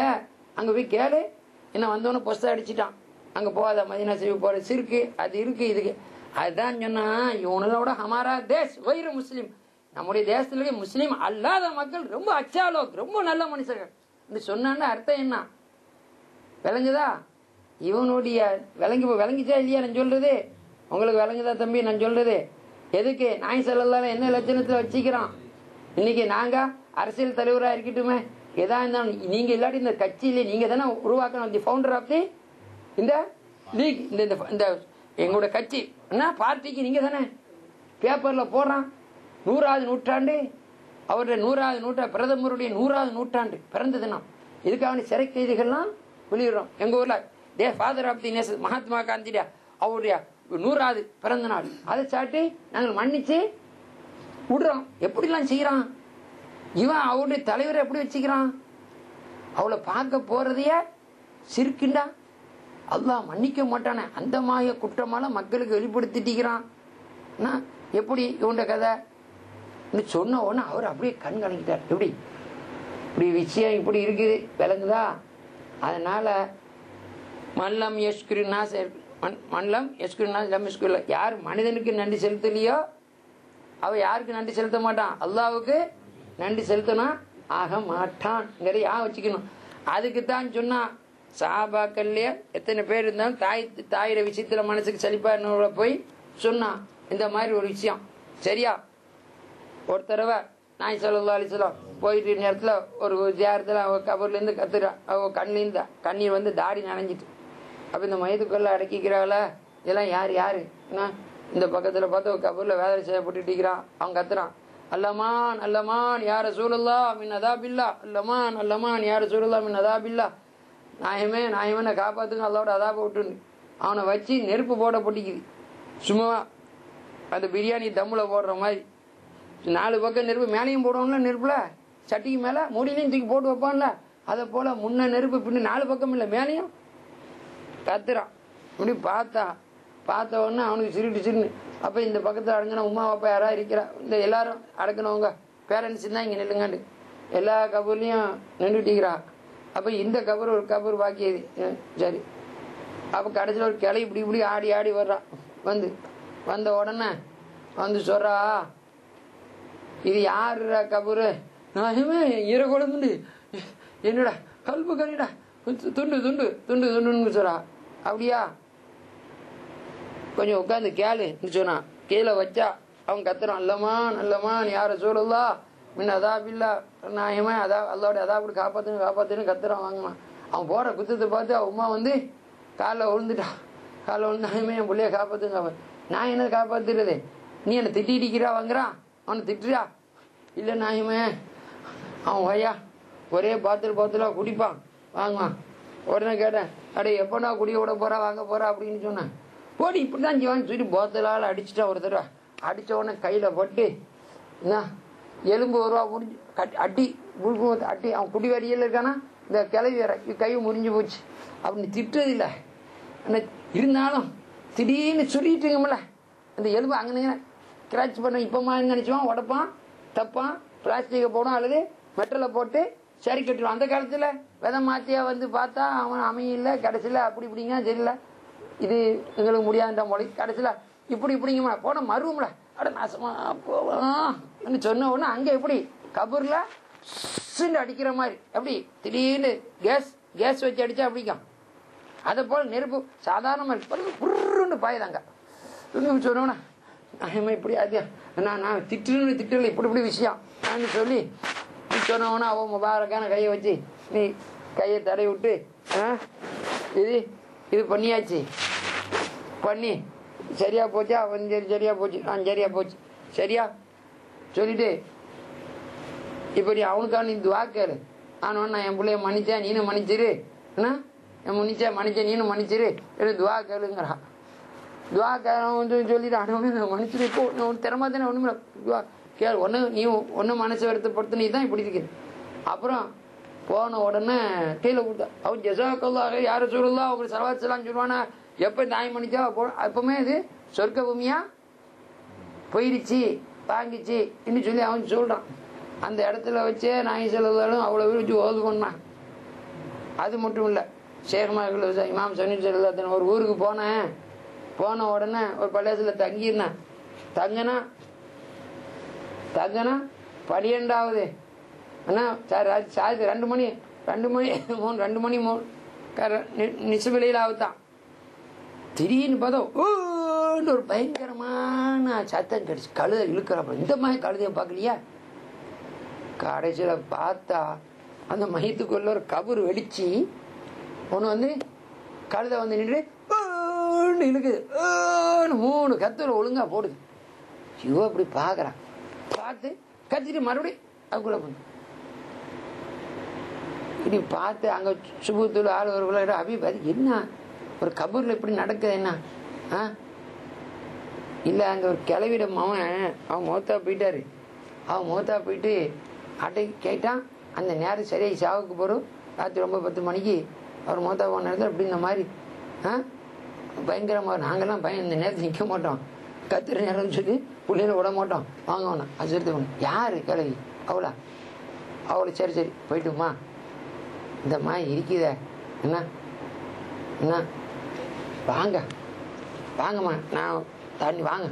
அங்க போய் கேளு. என்ன வந்தவன பொஸ்தா அடிச்சுட்டான், அங்க போகாத மதீனா ஷரீஃப் போற சிறுக்கு அது இருக்கு இதுக்கு. அதுதான் சொன்னா இவனோட ஹமாரா தேஷ் வைர முஸ்லீம், நம்முடைய தேசத்துல முஸ்லீம் அல்லாத மக்கள் ரொம்ப அச்சாலோக், ரொம்ப நல்ல மனுஷர்கள் சொன்னான்னு அர்த்தம் என்ன? விளங்குதா? இவனுடைய விளங்கிச்சா இல்லையா நான் சொல்றது? உங்களுக்கு விளங்குதா தம்பி நான் சொல்றது? எதுக்கு நாய் ஸல்லல்லாஹு என்ன லட்சணத்துல வச்சுக்கிறான்? இன்னைக்கு நாங்க அரசியல் தலைவராக இருக்கட்டுமே, எதா இருந்தாலும் நீங்க இல்லாட்டி இந்த கட்சியில நீங்க தானே உருவாக்கணும். தி ஃபவுண்டர் ஆஃப் தி இந்த லீக், இந்த எங்களோட கட்சி என்ன பார்ட்டிக்கு நீங்க தானே பேப்பர்ல போடுறான். 100வது நூற்றாண்டு அவருடைய 100வது நூற்றாண்டு, பிரதமருடைய 100வது நூற்றாண்டு பிறந்த தினம். இதுக்காக சிறை கைதிகள்லாம் வெளியிடுறோம். எங்க ஊர்ல father of the nation Mahatma காந்தியா அவருடைய 100வது பிறந்த நாள், அதை சாட்டி நாங்கள் மன்னிச்சு விடுறோம். எப்படிலாம் செய்யறான் இவன்? அவருடைய தலைவரை எப்படி வச்சுக்கிறான்? அவளை பார்க்க போறதைய சிரிக்கின்றா. அல்லாஹ் மன்னிக்க மாட்டானே. அந்த மாதிரி குற்றமான மக்களுக்கு வெளிப்படுத்திட்டிக்கிறான். எப்படி இவண்ட கதை சொன்ன உடனே அவர் அப்படியே கண் கலங்கிட்டார். எப்படி இப்படி விஷயம் இப்படி இருக்குது, விளங்குதா? அதனால மல்லம் யஷ்குரினா மல்லம் யஷ்குரினா லம் யஷ்குரில, யார் மனிதனுக்கு நன்றி செலுத்தலையோ அவ யாருக்கு நன்றி செலுத்த மாட்டான்? அல்லாவுக்கு நன்றி செலுத்தணும் ஆக மாட்டான். வச்சுக்கணும். அதுக்குத்தான் சொன்னா சஹாபாக்கள்லயே எத்தனை பேர் இருந்தாலும் தாயிர விஷயத்துல மனசுக்கு செழிப்பா போய் சொன்னான் இந்த மாதிரி ஒரு விஷயம். சரியா? ஒரு தடவை நாய் ஸல்லல்லாஹு அலைஹி வஸல்லம் போயிட்டு நேரத்துல ஒரு ஜியாரத்துல அவ கபர்ல இருந்து கத்துறா. அவ கண்ணிலிருந்து கண்ணீர் வந்து தாடி நனைஞ்சிட்டு. அப்ப இந்த மயத்துக்குள்ள அடக்கிக்கிறாள இதெல்லாம் யாரு இந்த பக்கத்துல பார்த்து கபூர்ல வேதனை செய்யப்பட்டு இருக்கிறான். அவன் கத்துறான், அல்லமான் அல்லமான் யார சூழல்லா மின் அதாபில்லா, அல்லமான் அல்லமான் யார சூழல்லா மின் அதாபில்லா, நாயமே நாயமே காப்பாத்துங்க அல்லாவோட அதாப விட்டுன்னு அவனை வச்சு நெருப்பு போட போட்டிக்குது. சும்மா அந்த பிரியாணி தம்முல போடுற மாதிரி 4 பக்கம் நெருப்பு மேலேயும் போடுவோம்ல, நெருப்புல சட்டிக்கு மேல மூடிலையும் தூக்கி போட்டு வைப்பான்ல, அதை போல முன்ன நெருப்பு பின்ன 4 பக்கம் இல்லை மேலேயும் கத்துறான். அப்படி பார்த்த உடனே அவனுக்கு சிரின்னு. அப்ப இந்த பக்கத்துல அடங்கின உமா அப்பா யாரா இருக்கிறா, இந்த எல்லாரும் அடக்கணவங்க பேரண்ட்ஸ் தான் இங்க நில்லுங்காண்டு எல்லா கபூர்லயும் நின்றுட்டீங்கிறா. அப்ப இந்த கபூர் ஒரு கபூர் பாக்கியது. சரி, அப்ப கடைசியில் ஒரு கிளை இப்படி ஆடி ஆடி வர்றான். வந்த உடனே வந்து சொல்றா, இது யாருடா கபூரு? நாயுமே ஈர குழம்புண்டு என்னடா கல்பு கனிடா துண்டு துண்டு துண்டு துண்டுன்னு சொல்றா. அப்படியா, கொஞ்சம் உட்காந்து கேளு சொன்னா. கீழே வச்சா அவன் கத்துறான், அல்லமான் அல்லமான் யார சூழல்லா மின் அதாபில்லா, நாயமே அல்லாவோட அதாபடி காப்பாத்துன்னு கத்துறான். வாங்கினான். அவன் போற குத்தத்தை பார்த்து அவன் உமா காலில் விழுந்துட்டான். காலில் விழுந்து, நாயமே என் பிள்ளைய காப்பாத்துங்க. அவன், நான் என்ன காப்பாத்துறது? நீ என்ன திட்டிக்கிறா வாங்குறான்? அவனை திட்டுறா? இல்லை நாயமே, அவன் ஐயா ஒரே பாத்திரா குடிப்பான் வாங்குவான். உடனே கேட்டேன், அடே எப்போனா குடிய விட போறா வாங்க போறா அப்படின்னு சொன்னேன். போடி இப்படிதான் செய்வான்னு சொல்லி போத்தலால் அடிச்சுட்டா ஒரு தடவை. அடித்த உடனே கையில் பட்டு என்ன எலும்பு ஒரு ரூபா முடிஞ்சு அட்டி முழுக்க அட்டி அவன் குடி வரியில் இருக்கானா இந்த கிளவி வேற கை முறிஞ்சு போச்சு அப்படின்னு திட்டுறதில்லை. ஆனால் இருந்தாலும் திடீர்னு சொல்லிட்டுங்கம்ல அந்த எலும்பு அங்கே கிராச் பண்ண இப்போமா நினச்சிவான் உடப்பான் தப்பான் பிளாஸ்டிக்கை போடும் அல்லது மெட்டலை போட்டு சரி கட்டுவான். அந்த காலத்தில் விதை மாற்றியா வந்து பார்த்தா அவன் அமையில்லை கடைசியில் அப்படி இப்படிங்க சரியில்லை இது எங்களுக்கு முடியாதுன்ற மொழி கடைசியில் இப்படிங்கம்மா போன மருவம்ல அட நாசமா போவான்னு சொன்ன உடனே அங்கே எப்படி கபூரில் சுண்டு அடிக்கிற மாதிரி எப்படி திடீர்னு கேஸ் வச்சு அடித்தா அப்படிக்கும். அதை போல் நெருப்பு சாதாரணமாக புருன்னு பாயுதாங்க சொன்னோன்னா நான் இப்படி அதிகம் நான் திட்டல இப்படி விஷயம் நான் சொல்லி சொன்னவனா அவன் முபாரக்கான கையை வச்சு நீ கையை தடவி விட்டு இது பண்ணியாச்சு பண்ணி சரியா போச்சா அவன் சரி சரியா போச்சு நான் சரியா போச்சு சரியா சொல்லிட்டு இப்படி அவனுக்கான நீ துவா கேளு. ஆனால் நான் என் பிள்ளைய மன்னிச்சேன் நீனும் மன்னிச்சிரு என் மன்னிச்சேன் நீனும் மன்னிச்சிரு எனக்கு துவா கேளுங்கிறான். துவா வந்து சொல்லிட்டு ஆனவனு மன்னிச்சிரு இப்போ ஒன்று திறமா தானே ஒன்றும் துவா கேளு ஒன்று நீ ஒன்று மனசு வருத்தப்படுத்த நீ தான் இப்படி இருக்குது. அப்புறம் போன உடனே கீழே கொடுத்தா அவன் ஜசாக்கல்லாக யாரை சொல்லலாம் அவங்க சரவாச்சலான்னு சொல்லுவானா எப்போ தாய் மன்னிச்சா எப்பவுமே இது சொர்க்க பூமியா போயிடுச்சு தாங்கிச்சு இன்னும் சொல்லி அவன் சொல்கிறான். அந்த இடத்துல வச்சே நாய் செலவுகளும் அவ்வளோ வச்சு ஓது பண்ணான். அது மட்டும் இல்லை ஷேக்மார்கள் இமாம் சனி செல்லாத்தன் ஒரு ஊருக்கு போன உடனே ஒரு பள்ளியத்தில் தங்கியிருந்தேன். தங்கினா 12வது அண்ணா சார் 2 மணி 3 நிசுவிலையில் ஆகுத்தான். திடீர்னு பார்த்தோம் ஒரு பயங்கரமான சத்தம் கிடைச்சி கழுதை இழுக்கிறப்ப இந்த மாதிரி கழுதையை பார்க்கலையா. கடைசியில் பார்த்தா அந்த மையத்துக்குள்ள ஒரு கபூர் வெடிச்சு ஒன்று வந்து கழுதை வந்து நின்று இழுக்குது 3 கத்துல ஒழுங்கா போடுது. சிவ அப்படி பார்க்குறான் பார்த்து கத்திட்டு மறுபடியும் அதுக்குள்ள போய் இப்படி பார்த்து அங்கே சுபுத்தூள் ஆளுநர்கள் அபிப் அது என்ன ஒரு கபூரில் இப்படி நடக்குது என்ன இல்லை அங்கே ஒரு கிளவிடம் அவன் மௌத்தா போயிட்டாரு. அவன் மௌத்தா போயிட்டு அட்டை கேட்டான். அந்த நேரம் சரியாக சாவுக்கு போகிறோம் ராத்திரி 9-10 மணிக்கு அவர் மௌத்தா போன நேரத்தில் அப்படி இந்த மாதிரி பயங்கரமாக நாங்கள்லாம் இந்த நேரத்தில் நிற்க மாட்டோம் கத்துற நேரம்னு சொல்லி பிள்ளைகளை விட மாட்டோம் வாங்கணும் அது சொல்லி யார் கிளவி அவளை சரி போயிட்டுமா இந்த மாதிரி இருக்குத என்ன வாங்கம்மா நான் தண்ணி வாங்க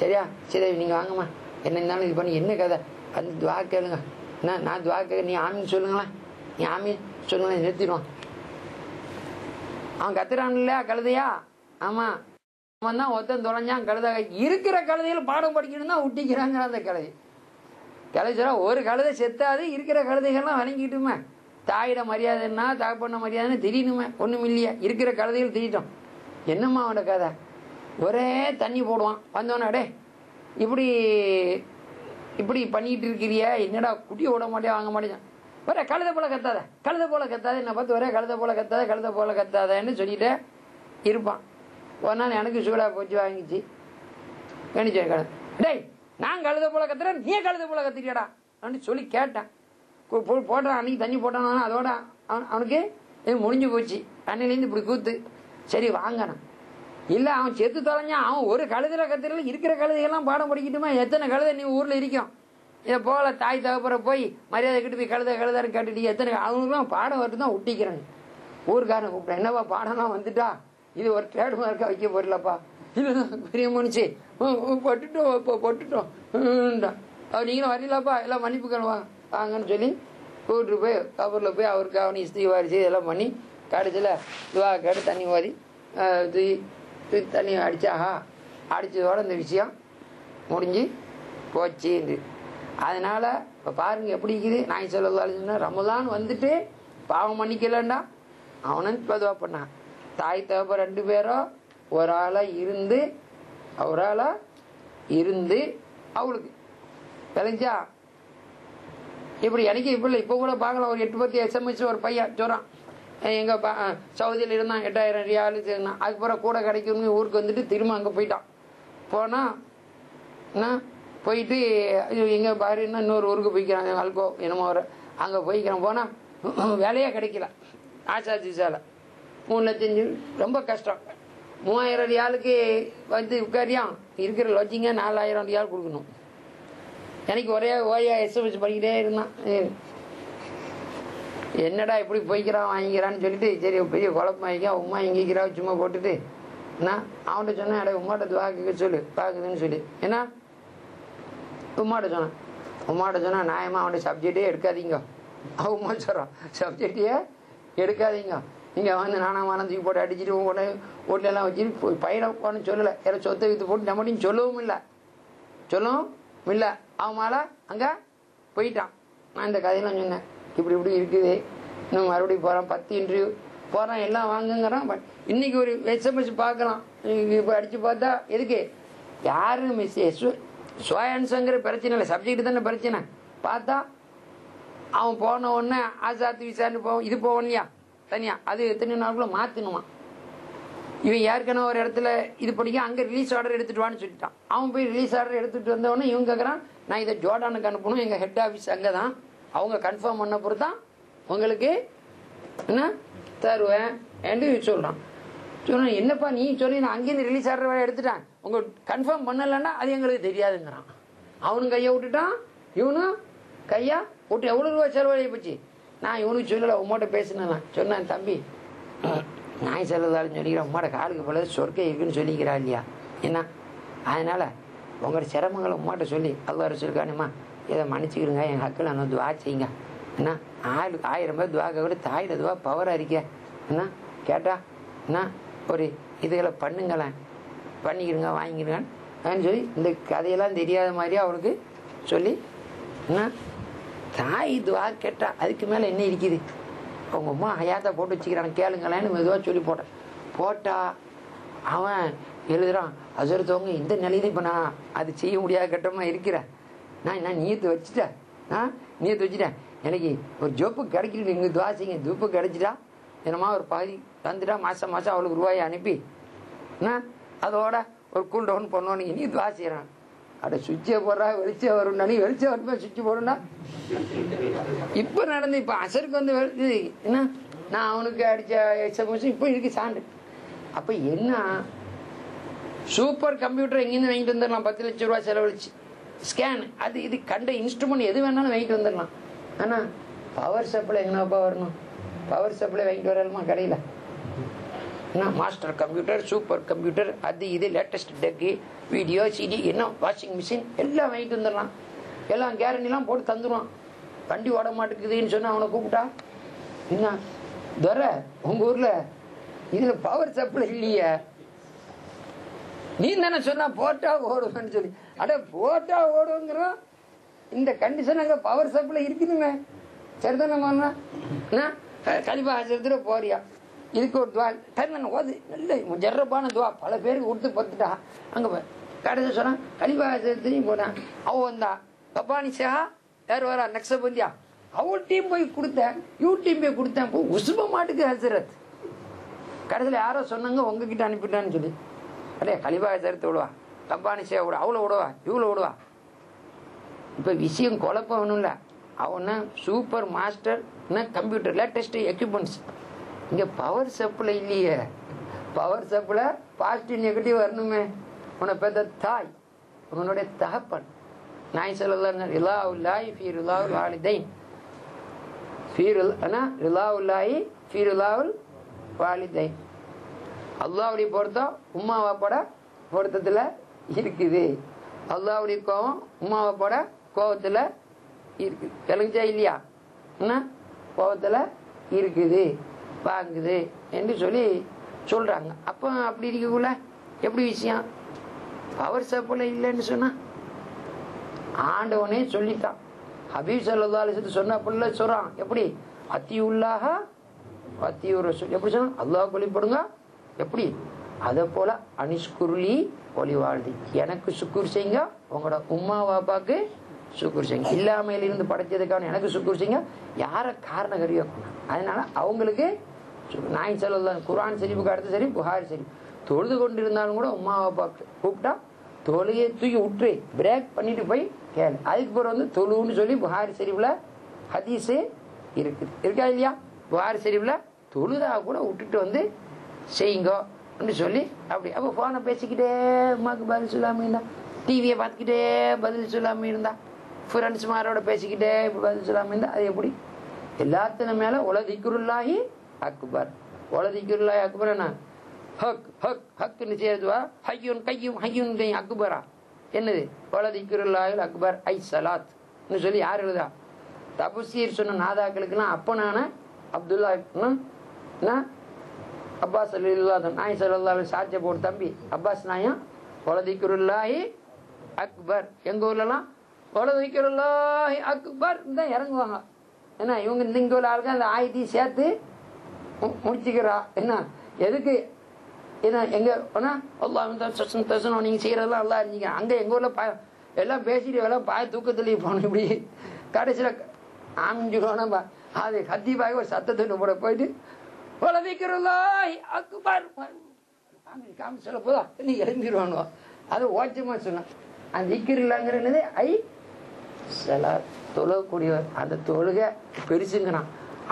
சரியா சரி நீங்கள் வாங்கம்மா என்ன இருந்தாலும் இது பண்ணி என்ன கதை அந்த துவா கேளுங்க நான் துவா கேட்க நீ ஆமின்னு சொல்லுங்களேன் நீ ஆமின்னு சொல்லுங்களேன் நிறுத்திடுவான். அவன் கத்துறான் இல்லையா கழுதையா ஆமாம் அவன் தான் ஒருத்தன் தொலைஞ்சான் கழுதை இருக்கிற கழுதையில் பாடம் படிக்கணும் தான் விட்டிக்கிறாங்க. அந்த கிளை சொல்ல ஒரு கழுதை செத்தாது இருக்கிற கழுதைகள்லாம் வணங்கிட்டுமே தாயிட மரியாதைன்னா தகப்பண்ண மரியாதைன்னு தெரியணுமே ஒன்றும் இல்லையா இருக்கிற கழுதைகள் திரிட்டோம். என்னம்மா அவனோட கதை ஒரே தண்ணி போடுவான் வந்தோன்னே அடே இப்படி பண்ணிக்கிட்டு இருக்கிறியா என்னடா குட்டியை விட மாட்டேன் வாங்க மாட்டேன் ஒரே கழுதை போல கத்தாத என்னை பார்த்து ஒரே கழுதை போல கத்தாதன்னு சொல்லிட்டு இருப்பான். ஒரு நாள் எனக்கு சூடாக போச்சு வாங்கிச்சு கணிச்சு கடை டேய் நான் கழுதை போல கத்துறேன் நீ கழுதை போல கத்துறியாடா அப்படின்னு சொல்லி கேட்டேன். போட்டான் அன்னைக்கு தண்ணி போட்டானா அதோட அவனுக்கு முடிஞ்சு போச்சு. அன்னையிலேருந்து இப்படி கூத்து சரி வாங்கினான். இல்லை அவன் செத்து தொலைஞ்சான். அவன் ஒரு கழுதையில் கத்துறல இருக்கிற கழுதைகள்லாம் பாடம் படிக்கட்டுமா எத்தனை கழுதை நீ ஊரில் இருக்கும். இதை போல தாய் தகப்பற போய் மரியாதை கிட்ட போய் கழுதாரு கேட்டுட்டு எத்தனை அவங்களுக்குலாம் பாடம் வரட்டு தான் ஒட்டிக்கிறாங்க. ஊருக்காரன் கூப்பிட்டேன் என்னப்பா பாடம்லாம் வந்துட்டா இது ஒரு ட்ரேடு மார்க்காக வைக்க போடலப்பா இல்லை பெரிய மனுச்சு பொட்டுட்டோம் நீங்களும் வரலாப்பா எல்லாம் மன்னிப்பு கழுவா வாங்கன்னு சொல்லி கூப்பிட்டு போய் கபூரில் போய் அவருக்கு அவனி இஸ்திவாரிச்சு இதெல்லாம் பண்ணி கடைசியில் துவா கேட்டு தண்ணி ஓதி தண்ணி அடித்தாஹா அடித்ததோட இந்த விஷயம் முடிஞ்சு போச்சு. அதனால் இப்போ பாருங்கள் எப்படி இருக்குது நாய் சொல்லலாம்னா ரமலான் வந்துட்டு பாவம் மன்னிக்கலண்டா அவனும் பதுவா பண்ணான். தாய் தகப்ப 2 பேரும் ஒரு ஆளாக இருந்து அவளுக்கு விளைஞ்சா இப்படி எனக்கு இப்போ இல்லை இப்போ கூட பார்க்கலாம் ஒரு 8-10 SMS ஒரு பையன் சொல்கிறான் எங்கள் சவுதியில் இருந்தான் 8000 ரியாலு இருந்தான். அதுக்கப்புறம் கூட கிடைக்கும்னு ஊருக்கு வந்துட்டு திரும்ப அங்கே போயிட்டான். போனால் என்ன போயிட்டு எங்கே பாருன்னா இன்னொரு ஊருக்கு போய்க்கிறான், எங்கள் அல்கோ என்னமோ வர அங்கே போய்க்கிறான். போனால் வேலையே கிடைக்கல. ஆசாதி சாலை 3 லட்சம் ரொம்ப கஷ்டம். 3000 ரியாலுக்கு வந்து உட்காரியான் இருக்கிற லட்சிங்க 4000 ரியால் கொடுக்கணும். எனக்கு ஒரே ஓயா எஸ்எம்எஸ் பண்ணிக்கிட்டே இருந்தான். என்னடா இப்படி போய்க்கிறான் வாங்கிக்கிறான்னு சொல்லிட்டு சரி பெரிய குழப்பம் வாங்கிக்கா உமா எங்கிக்கிறா சும்மா போட்டுட்டு நான் அவன்கிட்ட சொன்னேன், அட உமாட்ட துவாக்க சொல்லு பார்க்குதுன்னு சொல்லி ஏன்னா உமாட்ட சொன்னேன் நியாயமாக அவன்கிட்ட சப்ஜெக்டே எடுக்காதீங்க. அவன் உமா சொல்கிறான் சப்ஜெக்டையே எடுக்காதீங்க, நீங்கள் வந்து நானாக தூக்கி போட்டு அடிச்சுட்டு உடனே வீட்டிலெல்லாம் வச்சுட்டு பையனை போன்னு சொல்லலை, யாரும் சொத்தை விற்று போட்டு நம்மகிட்டையும் சொல்லவும் இல்லை. அவன் மேலே அங்கே போயிட்டான். நான் இந்த கதையெல்லாம் சொன்னேன், இப்படி இருக்குது, இன்னும் மறுபடியும் போகிறான், 10 இன்டர்வியூ போகிறான், எல்லாம் வாங்குங்கிறான். பட் இன்னைக்கு ஒரு எஸ்எம்எஸ் பார்க்கலாம், இப்போ அடித்து பார்த்தா எதுக்கு யாரும் சோயான்ஸுங்கிற பிரச்சனை இல்லை, சப்ஜெக்ட் தானே பிரச்சனை. பார்த்தா அவன் போன உடனே ஆசாத்து விசாரணை போவோம், இது போவோம் இல்லையா தனியாக, அது எத்தனை நாளுக்குள்ள மாற்றணுமா. இவன் ஏற்கனவே ஒரு இடத்துல இது படிக்க அங்கே ரிலீஸ் ஆர்டர் எடுத்துட்டு வான்னு சொல்லிட்டான். அவன் போய் ரிலீஸ் ஆர்டர் எடுத்துகிட்டு வந்தவொடனே இவன் கேட்குறான், நான் இதை ஜோர்டானுக்கு அனுப்பணும், எங்கள் ஹெட் ஆஃபீஸ் அங்கே தான், அவங்க கன்ஃபார்ம் பண்ண பொறுத்து தான் உங்களுக்கு என்ன தருவேன் என்று சொல்கிறான். சொன்ன என்னப்பா நீ சொல்லி நான் அங்கேருந்து ரிலீஸ் ஆர்டர் எடுத்துட்டான், உங்க கன்ஃபார்ம் பண்ணலைன்னா அது எங்களுக்கு தெரியாதுங்கிறான். அவனும் கையை விட்டுட்டான், இவனும் கையா விட்டு எவ்வளோ ரூபா செலவழிய போச்சு. நான் இவனுக்கு சொல்லலை, உம்மோட்ட பேசினேன், சொன்னேன் தம்பி நாய் செல்லதாலும் சொல்லிக்கிறேன், உம்மாட காலுக்கு போல சொர்க்கை இருக்குன்னு சொல்லிக்கிறா இல்லையா என்ன, அதனால் உங்களோட சிரமங்களை உம்மாட்ட சொல்லி அல்லா ரசூலுக்கானுமா இதை மன்னிச்சுக்கிறங்க, என் ஹக்கில் நான் துவா செய்யுங்க என்ன, 1000 பேர் துவாக்க கூட தாயோட துவா பவராக இருக்க என்ன கேட்டா என்ன ஒரு இதுகளை பண்ணுங்களேன், பண்ணிக்கிறங்க வாங்கிக்கிறேன் அப்படின்னு சொல்லி இந்த கதையெல்லாம் தெரியாத மாதிரியா அவனுக்கு சொல்லி என்ன தாய் துவா கேட்டா அதுக்கு மேலே என்ன இருக்குது, அவங்க அம்மா ஹயாத்தா போட்டு வச்சுக்கிறான் கேளுங்களேன்னு மெதுவாக சொல்லி போட்டா அவன் எழுதுறான், அசரத்தவங்க இந்த நிலையில இப்போ நான் அது செய்ய முடியாத கட்டமா இருக்கிறேன், நான் நீயத்தை வச்சுட்டேன், எனக்கு ஒரு ஜோப்பு கிடைக்கிட்டு இங்கே துவா செய்யுங்க, ஜோப்பு கிடைச்சிட்டா என்னமா ஒரு பகுதி வந்துட்டா மாதம் அவளுக்கு ரூபாயை அனுப்பி அதோட ஒரு கூல் டவுன் பண்ணுவோம், நீங்கள் நீ துவா செய்கிறான். அட சுவிட்சை போடுறா வெளிச்சம் வரும், வெளிச்சம் வருமா சுவிட்சு போடுனா இப்போ நடந்து இப்போ அசருக்கு வந்து என்ன நான் அவனுக்கு அடித்த எக்ஸாம் இப்போ இருக்கு சான்று. அப்போ என்ன சூப்பர் கம்ப்யூட்டர் எங்கேருந்து வாங்கிட்டு வந்துடலாம், 10 லட்சம் ரூபா செலவழிச்சு ஸ்கேன் அது இது கண்ட இன்ஸ்ட்ருமெண்ட் எது வேணாலும் வாங்கிட்டு வந்துடலாம். ஆனால் பவர் சப்ளை எங்கனாப்பா வரணும், பவர் சப்ளை வாங்கிட்டு வரலாமா கடையில் என்ன மாஸ்டர் கம்ப்யூட்டர் சூப்பர் கம்ப்யூட்டர் அது இது லேட்டஸ்ட் டெக்கு வீடியோ சிடி என்ன வாஷிங் மிஷின் எல்லாம் வாங்கிட்டு வந்துடலாம், எல்லாம் கேரண்டிலாம் போட்டு தந்துடுவான். வண்டி ஓட மாட்டேங்குதுன்னு சொன்னால் அவனை கூப்பிட்டா என்ன துர உங்கள் ஊரில் இதில் பவர் சப்ளை இல்லையே, நீ தானே சொன்னா போட்டா ஓடுவேன்னு சொல்லி, அட போட்டா ஓடுங்கிறோம், இந்த கண்டிஷன் அங்கே பவர் சப்ளை இருக்குதுங்க சரிதானே கலிபா ஆசிரியத்துல போறியா இதுக்கு ஒரு துவா தருந்தன ஓது நல்ல ஜர்ரப்பான துவா பல பேருக்கு கொடுத்து பார்த்துட்டா அங்கே போய் கடைசி சொன்னான் கலிபா ஆசிரியத்தையும் போனான். அவன் வந்தா பப்பானி சேஹா யார் வரா நக்சபந்தியா அவள்கிட்டையும் போய் கொடுத்தேன், யூடியும் போய் கொடுத்தேன், போ உசுப மாட்டுக்கு ஹசரத். கடைசியில் யாரோ சொன்னாங்க உங்ககிட்ட அனுப்பிட்டான்னு சொல்லி, அடே கலிபா ஆசிரியத்தை விடுவா பப்பானி சேஹா விடுவா அவளை விடுவா இவ்வளோ விடுவா. இப்போ விஷயம் குழப்பம் ஒன்றும் இல்லை, அவனா super master computer latest equipments. இங்கே பவர் சப்ளை இல்லையே, பவர் சப்ளை பாசிட்டிவ் நெகட்டிவ் வரணுமே. உன்னை பெற்ற தாய் உன்னுடைய தகப்பன் நாய் சொல்லலாம் ரிலாவுல்லாஹி ஃபீ ரிலாவுல் வாலிதைன் ரிலாவுல்லாஹி ஃபீ ரிலாவுல் வாலிதைன். அல்லாஹ்வுடைய பொருத்தம் உம்மா வாப்போட பொருத்தத்தில் இருக்குது, அல்லாஹ்வுடைய கோபம் உம்மா வாப்போட கோபத்தில் இருக்குது. விளங்குச்சா இல்லையா என்ன கோபத்தில் இருக்குது வாங்குது என்று சொல்லி சொல்றாங்க. அப்போ அப்படி இருக்கக்குள்ள எப்படி விஷயம் பவர் சப்ளை இல்லைன்னு சொன்னா ஆண்டவனே சொல்லிட்டான். ஹபீப் ஸல்லல்லாஹு அலைஹி வஸல்லம் சொன்ன அப்படில சொல்றான், எப்படி அத்தியுல்லாஹ அத்தியுர் ரசூல் எப்படி சொன்னா அல்லாஹ் வழிபடுங்க, எப்படி அதை போல அனிஷ்குருளி ஒளிவாழ்தி எனக்கு சுக்கூர் செய்யுங்க, உங்களோட உம்மா வாப்பாக்கு சுக்கூர் செய்யுங்க, இல்லாமையிலிருந்து படைச்சதுக்கான எனக்கு சுக்கூர் செய்யுங்க, யாரை காரண கருவியாக்கணும். அதனால அவங்களுக்கு நாய் ஸல்லல்லாஹு குர்ஆன் ஷரீஃபுக்கு அடுத்து சரி புகாரி ஷரீஃப். தொழுது கொண்டிருந்தாலும் கூட உம்மா அப்பா கூப்பிட்டா தொழுகையை தூக்கி விட்டுரு, பிரேக் பண்ணிட்டு போய் கேளு. அதுக்கு பிறகு வந்து தொழுன்னு சொல்லி புகாரி ஷரீஃப்ல ஹதீஸு இருக்குது, இருக்கா இல்லையா? புகாரி ஷரீஃப்ல தொழுதா கூட விட்டுட்டு வந்து செய்யுங்கோ அப்படின்னு சொல்லி அப்படி. அப்போ ஃபோனை பேசிக்கிட்டே அம்மாவுக்கு பதில் சொல்லாமல் இருந்தா, டிவியை பார்த்துக்கிட்டே பதில் சொல்லாமல் இருந்தா, ஃப்ரெண்ட்ஸ்மாரோட பேசிக்கிட்டே பதில் சொல்லாமல் இருந்தா அது எப்படி? எல்லாத்தின மேலே உலதிக்குருல்லாஹி அக்பர். உலதிக்குருல்லாஹி அக்பர் என்ன? ஹக் ஹக் ஹக்குன்னு சேருதுவா, ஹையூன் கையும் ஹையூன் கையும் அக்பரா என்னது? உலதிக்குருல்லாஹில் அக்பர் ஐ சலாத்னு சொல்லி யார் எழுதா? தபுசீர் சொன்ன நாதாக்களுக்கெல்லாம் அப்பனான அப்துல்லா அப்பாஸ் நாய் ஸல்லல்லாஹு சாட்சியை போட்டு தம்பி அப்பாஸ் நாயம் உலதிக்குருல்லாஹி அக்பர். எங்க ஊர்லலாம் உலதிக்குருல்லாஹி அக்பர் தான் இறங்குவாங்க. என்ன இவங்க இங்க உள்ள ஆளுங்க அந்த ஆயத்தையும் சேர்த்து முடிச்சுக்கிறா. என்ன எதுக்கு? என்ன எங்க அல்லாஹ் நீங்க செய்யறதெல்லாம் நல்லா இருந்தீங்க. அங்க எங்க ஊர்ல எல்லாம் பேசிட்டு எல்லாம் பாய தூக்கத்துலேயே போனோம். இப்படி கடைசியில ஆமிஞ்சுக்கோனா அது கத்திப்பாக ஒரு சத்தத்தை போட போயிட்டு காமி சொல்ல போதா நீ இறங்கிடுவானோ. அது ஓச்சமா சொன்னான். அந்த திக்ர் இல்லைங்கிறது ஐ சில தொழக்கூடியவர் அந்த தொழுகை பெருசுங்கிறான்.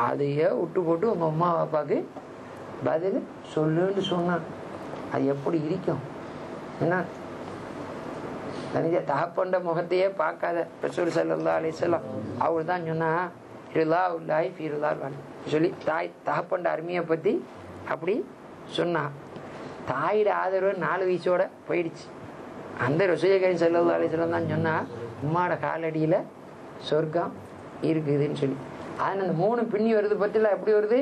அதையே விட்டு போட்டு உங்க அம்மா அப்பாவுக்கு பதில் சொல்லுன்னு சொன்னான். அது எப்படி இருக்கும்? என்ன தனிஜ தகப்பண்ட முகத்தையே பார்க்காத ரசூல் ஸல்லல்லாஹு அலைஹி வஸல்லம் அவர் தான் சொன்னா ரிலாவுல்லாஹி ஃபீ ரிலாஹ் சொல்லி தாய் தகப்பண்ட அருமையை பற்றி அப்படி சொன்னான். தாயோட ஆதரவு 4 வயசோட போயிடுச்சு. அந்த ரசூல் கரீம் ஸல்லல்லாஹு அலைஹி வஸல்லம் தான் சொன்னா உம்மாட காலடியில் சொர்க்கம் இருக்குதுன்னு சொல்லி. அதனால் அந்த 3 பின்னி வருது பற்றிலாம் எப்படி வருது?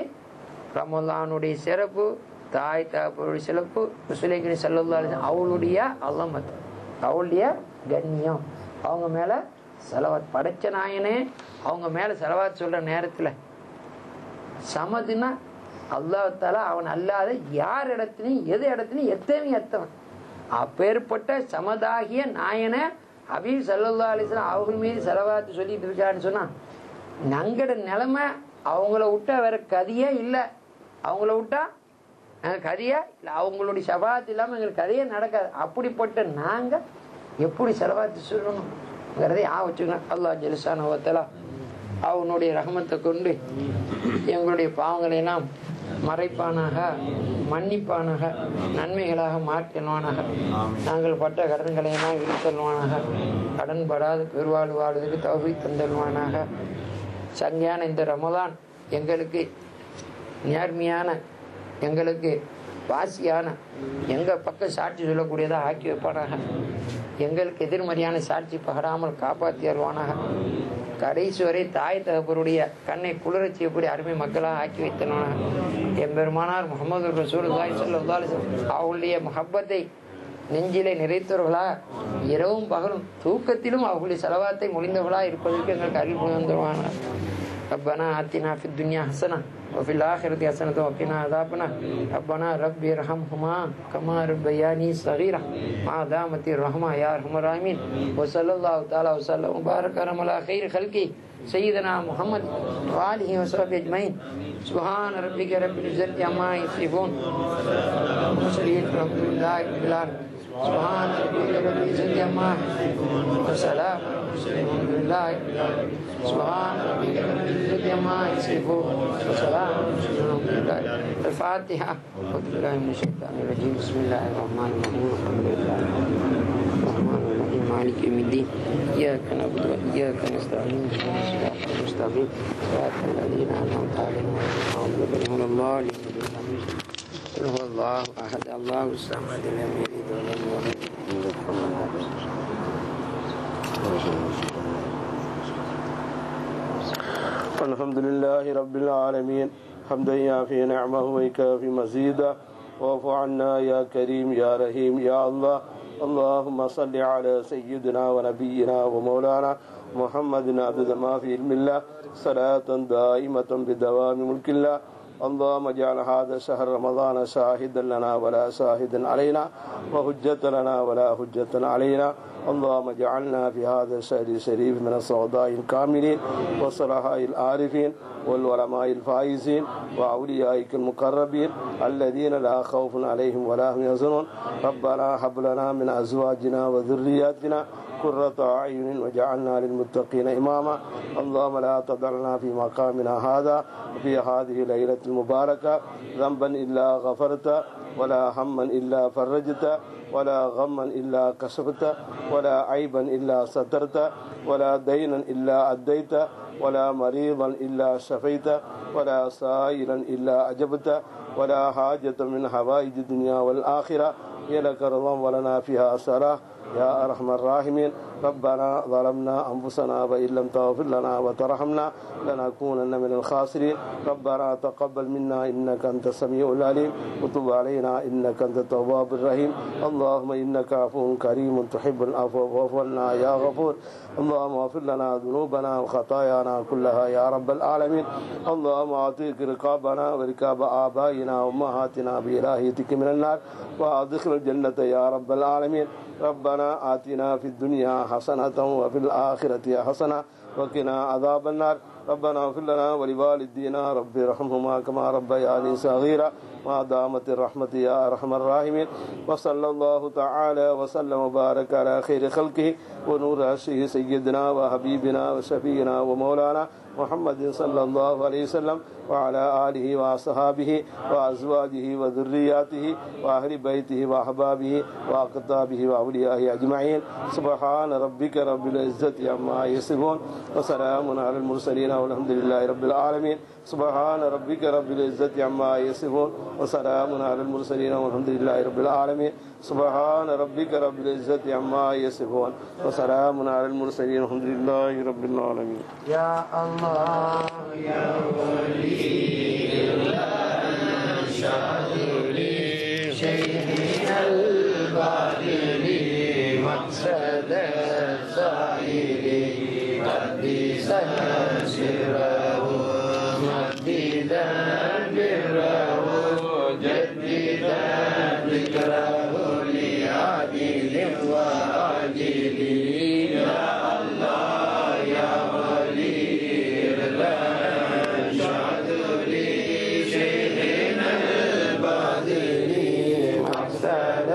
ரமலானுடைய சிறப்பு, தாய் தகப்பனுடைய சிறப்பு, ரசூல் கரீம் ஸல்லல்லாஹு அலைஹி வஸல்லம் அவளுடைய அலமத், அவளுடைய கண்ணியம், அவங்க மேலே செலவாத் படைச்ச நாயனே அவங்க மேலே செலவாத் சொல்கிற நேரத்தில் சமதுன்னா அல்லாஹ்தாலா அவன் அல்லாத யார் இடத்துலையும் எது இடத்துலையும் எத்தனையும் எத்தவன். அப்பேற்பட்ட சமதாகிய நாயனை ஹபீப் ஸல்லல்லாஹு அலைஹி வஸல்லம் அவங்க மீது செலவாத்து சொல்லிட்டு இருக்கான்னு சொன்னா நங்கட நிலைமை அவங்கள விட்டா வேற கதியே இல்லை. அவங்கள விட்டா கதையா இல்லை, அவங்களுடைய ஷபாத் இல்லாமல் எங்களுக்கு கதையே நடக்காது. அப்படிப்பட்ட நாங்கள் எப்படி செலவாத்து சொல்லணுங்கிறதை வச்சுக்கணும். அல்லாஹ் ஜல்ஷானஹு வ தஆலா அவனுடைய ரஹமத்தை கொண்டு எங்களுடைய பாவங்களை எல்லாம் மறைப்பானாக, மன்னிப்பானாக, நன்மைகளாக மாற்றினானாக. நாங்கள் பட்ட கடன்களை எல்லாம் விடுத்தல்வானாக. கடன் படாத பெருவாழ்வு வாழ்வதற்கு தௌஃபீக் தந்தல்வானாக. சங்கையான இந்த ரமலான் எங்களுக்கு நேர்மையான, எங்களுக்கு வாசியான, எங்கள் பக்கம் சாட்சி சொல்லக்கூடியதாக ஆக்கி வைப்பானாக. எங்களுக்கு எதிர்மறையான சாட்சி பகராமல் காப்பாற்றி வருவானாக. கடைசி வரை தாய் தகப்பருடைய கண்ணை குளிரச் செய்யக்கூடிய அருமை மக்களாக ஆக்கி வைத்தனாக. எம்பெருமானார் முஹம்மது ரசூலுல்லாஹி ஸல்லல்லாஹு அலைஹி வஸல்லம் அவளுடைய முஹப்பத்தை நெஞ்சிலே நிறைத்தவர்களாக இரவும் பகலும் தூக்கத்திலும் அவர்களுடைய செலவாத்தை மொழிந்தவர்களாக இருப்பதற்கு எங்களுக்கு அருள் புரிந்துவானாக. ربنا آتنا في الدنيا حسنة وفي الآخرة حسنة وقنا عذاب النار. ربنا رب ارحمهما كما ربياني صغيرا ما دامت الرحمة يا أرحم الراحمين. وصلى الله تعالى وسلم وبارك على خير خلقه سيدنا محمد وآله وصحبه أجمعين. سبحان ربك رب العزة عما يصفون وسلام الحمد لله رب العالمين. سبحان ربك رب العزة عما يصفون وسلام الحمد لله رب العالمين. سبحان ربك رب العزة عما يصفون وسلام الحمد لله. الفاتحة. أعوذ بالله من الشيطان الرجيم. بسم الله الرحمن الرحيم. الحمد لله الرحمن الرحيم مالك يوم الدين. إياك نعبد وإياك نستعين. اهدنا الصراط المستقيم صراط الذين أنعمت عليهم غير المغضوب عليهم ولا الضالين. قل هو الله أحد الله الصمد لم يلد ولم يولد ولم يكن له كفوا أحد. الحمد لله رب العالمين حمدا يعفي نعمه ويكافي مزيدا. واعف عنا يا كريم يا رحيم يا الله. اللهم صل على سيدنا ونبينا ومولانا محمد عدد ما في علم الله صلاة دائمة بدوام ملك الله اللهم اجعل هذا شهر رمضان شاهدا لنا ولا شاهدا علينا وحجة لنا ولا حجة علينا. اللهم اجعلنا في هذا الشهر الشريف من السعداء الكاملين والصلحاء العارفين والعلماء الفائزين وأوليائك المقربين الذين لا خوف عليهم ولا هم يحزنون. ربنا هب لنا من أزواجنا وذرياتنا قرة أعين وجعلنا للمتقين إماما. اللهم لا تدع لنا في مقامنا هذا في هذه الليلة المباركة ذنبا إلا غفرت ولا هما إلا فرجت ولا غما إلا كشفت ولا عيبا إلا سترت ولا دينا إلا أديت ولا مريضا إلا شفيت ولا سائلا إلا أجبت ولا حاجة من حوائج الدنيا والآخرة هي لك رضا ولنا فيها صلاح يا أرحم الراحمين. ربنا ظلمنا أنفسنا وإن لم تغفر لنا وترحمنا لنكونن من الخاسرين. ربنا تقبل منا إنك أنت السميع العليم وتب علينا إنك أنت التواب الرحيم. اللهم إنك عفو كريم تحب العفو فاعف عنا يا غفور. اللهم اغفر لنا ذنوبنا وخطايانا كلها يا رب العالمين. اللهم أعطيك رقابنا ورقاب آبائنا وأمهاتنا بإلهيتك من النار وأدخل الجنة يا رب العالمين. ربنا آتنا في الدنيا حسنة وفي الآخرة حسنة وقنا عذاب النار. ربنا اغفر لنا ولوالدينا رب ارحمهما كما ربياني صغيرا ما دامت الرحمة يا أرحم الراحمين. وصلى الله تعالى وسلم وبارك على خير خلقه ونور عرشه سيدنا وحبيبنا وشفينا ومولانا محمد صلى الله عليه وسلم وعلى آله وأصحابه وأزواجه وذرياته وأهل بيته وأحبابه وأقطابه وأوليائه أجمعين. سبحان ربك رب العزة عما يصفون وسلام على المرسلين والحمد لله رب العالمين. سبحان ربك رب العزة عما يصفون وسلام على المرسلين والحمد لله رب العالمين. سبحان ربك رب العزة عما يصفون وسلام على المرسلين والحمد لله رب العالمين. يا الله يا ولي الله شاذلي شيخنا الباطل مقصد السائل قديسا سره مجددا بره جددا ذكره لعاجل وآجل. يا الله يا ولي الله شاذلي شيخنا الباطل مقصد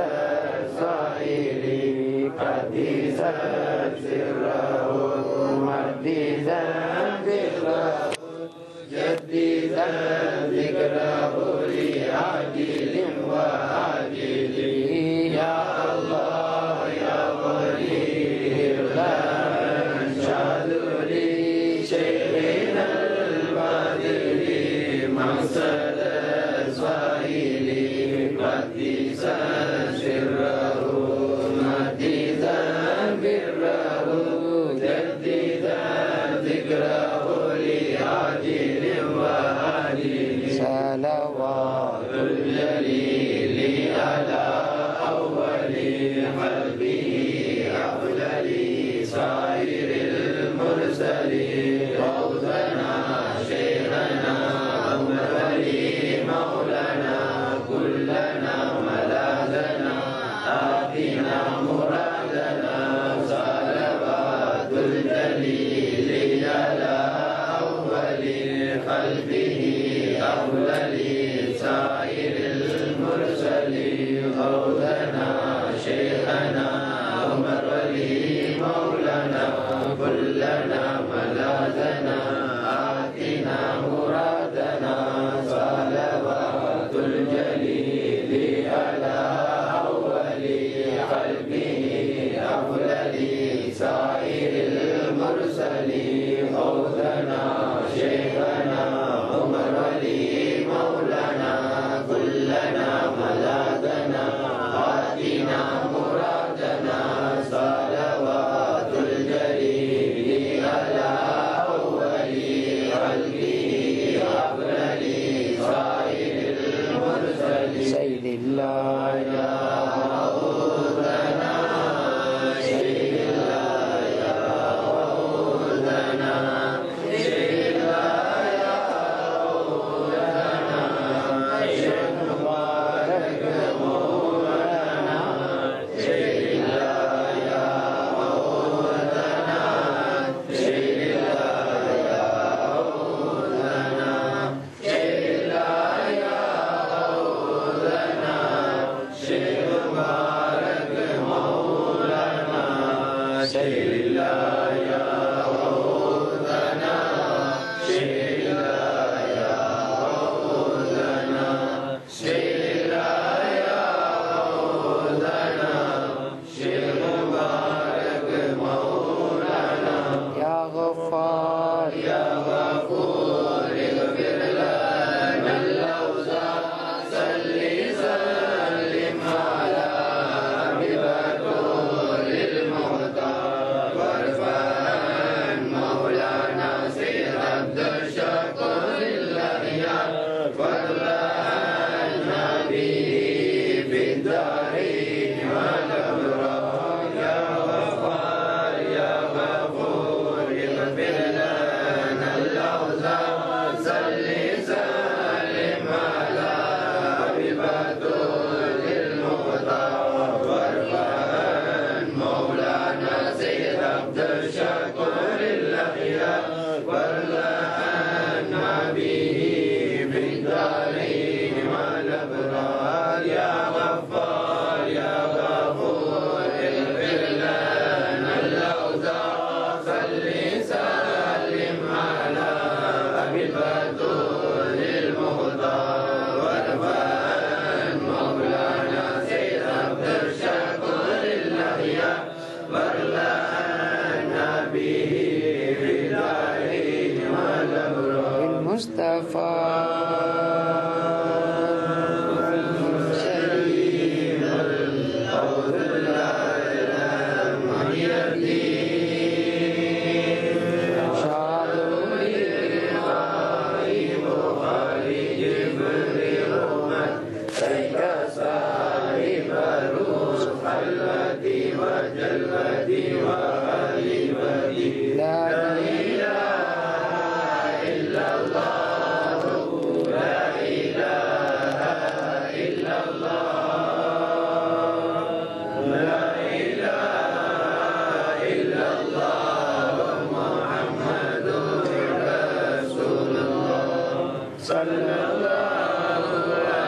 السائل قديسا سره مجددا بره جددا ذكره لعاجل وآجل. يا الله يا ولي الله شاذلي شيخنا الباطل مقصد السائل قديسا سره مجددا بره جددا ذكره لعاجل وآجل. صلوات الجليل على أول قلبه أفضل سائر المرسلين. فوزنا شيخنا أمري مولانا كلنا ملاذنا آتنا مرادنا. صلوات الجليل على أول قلبه أفضل سائر المرسلين. فوزنا شيخنا عمر ولي مولانا كلنا ملاذنا آتنا مرادنا. صلوات الجليل على أول قلبه أفضل سائر المرسلين. فوزنا شيخنا عمر ولي مولانا كلنا ملاذنا آتنا مرادنا. صلوات الجليل على أول قلبه أفضل سائر المرسلين. سيد الله يا مولانا سيد الله يا مولانا سيد الله يا مولانا صلى الله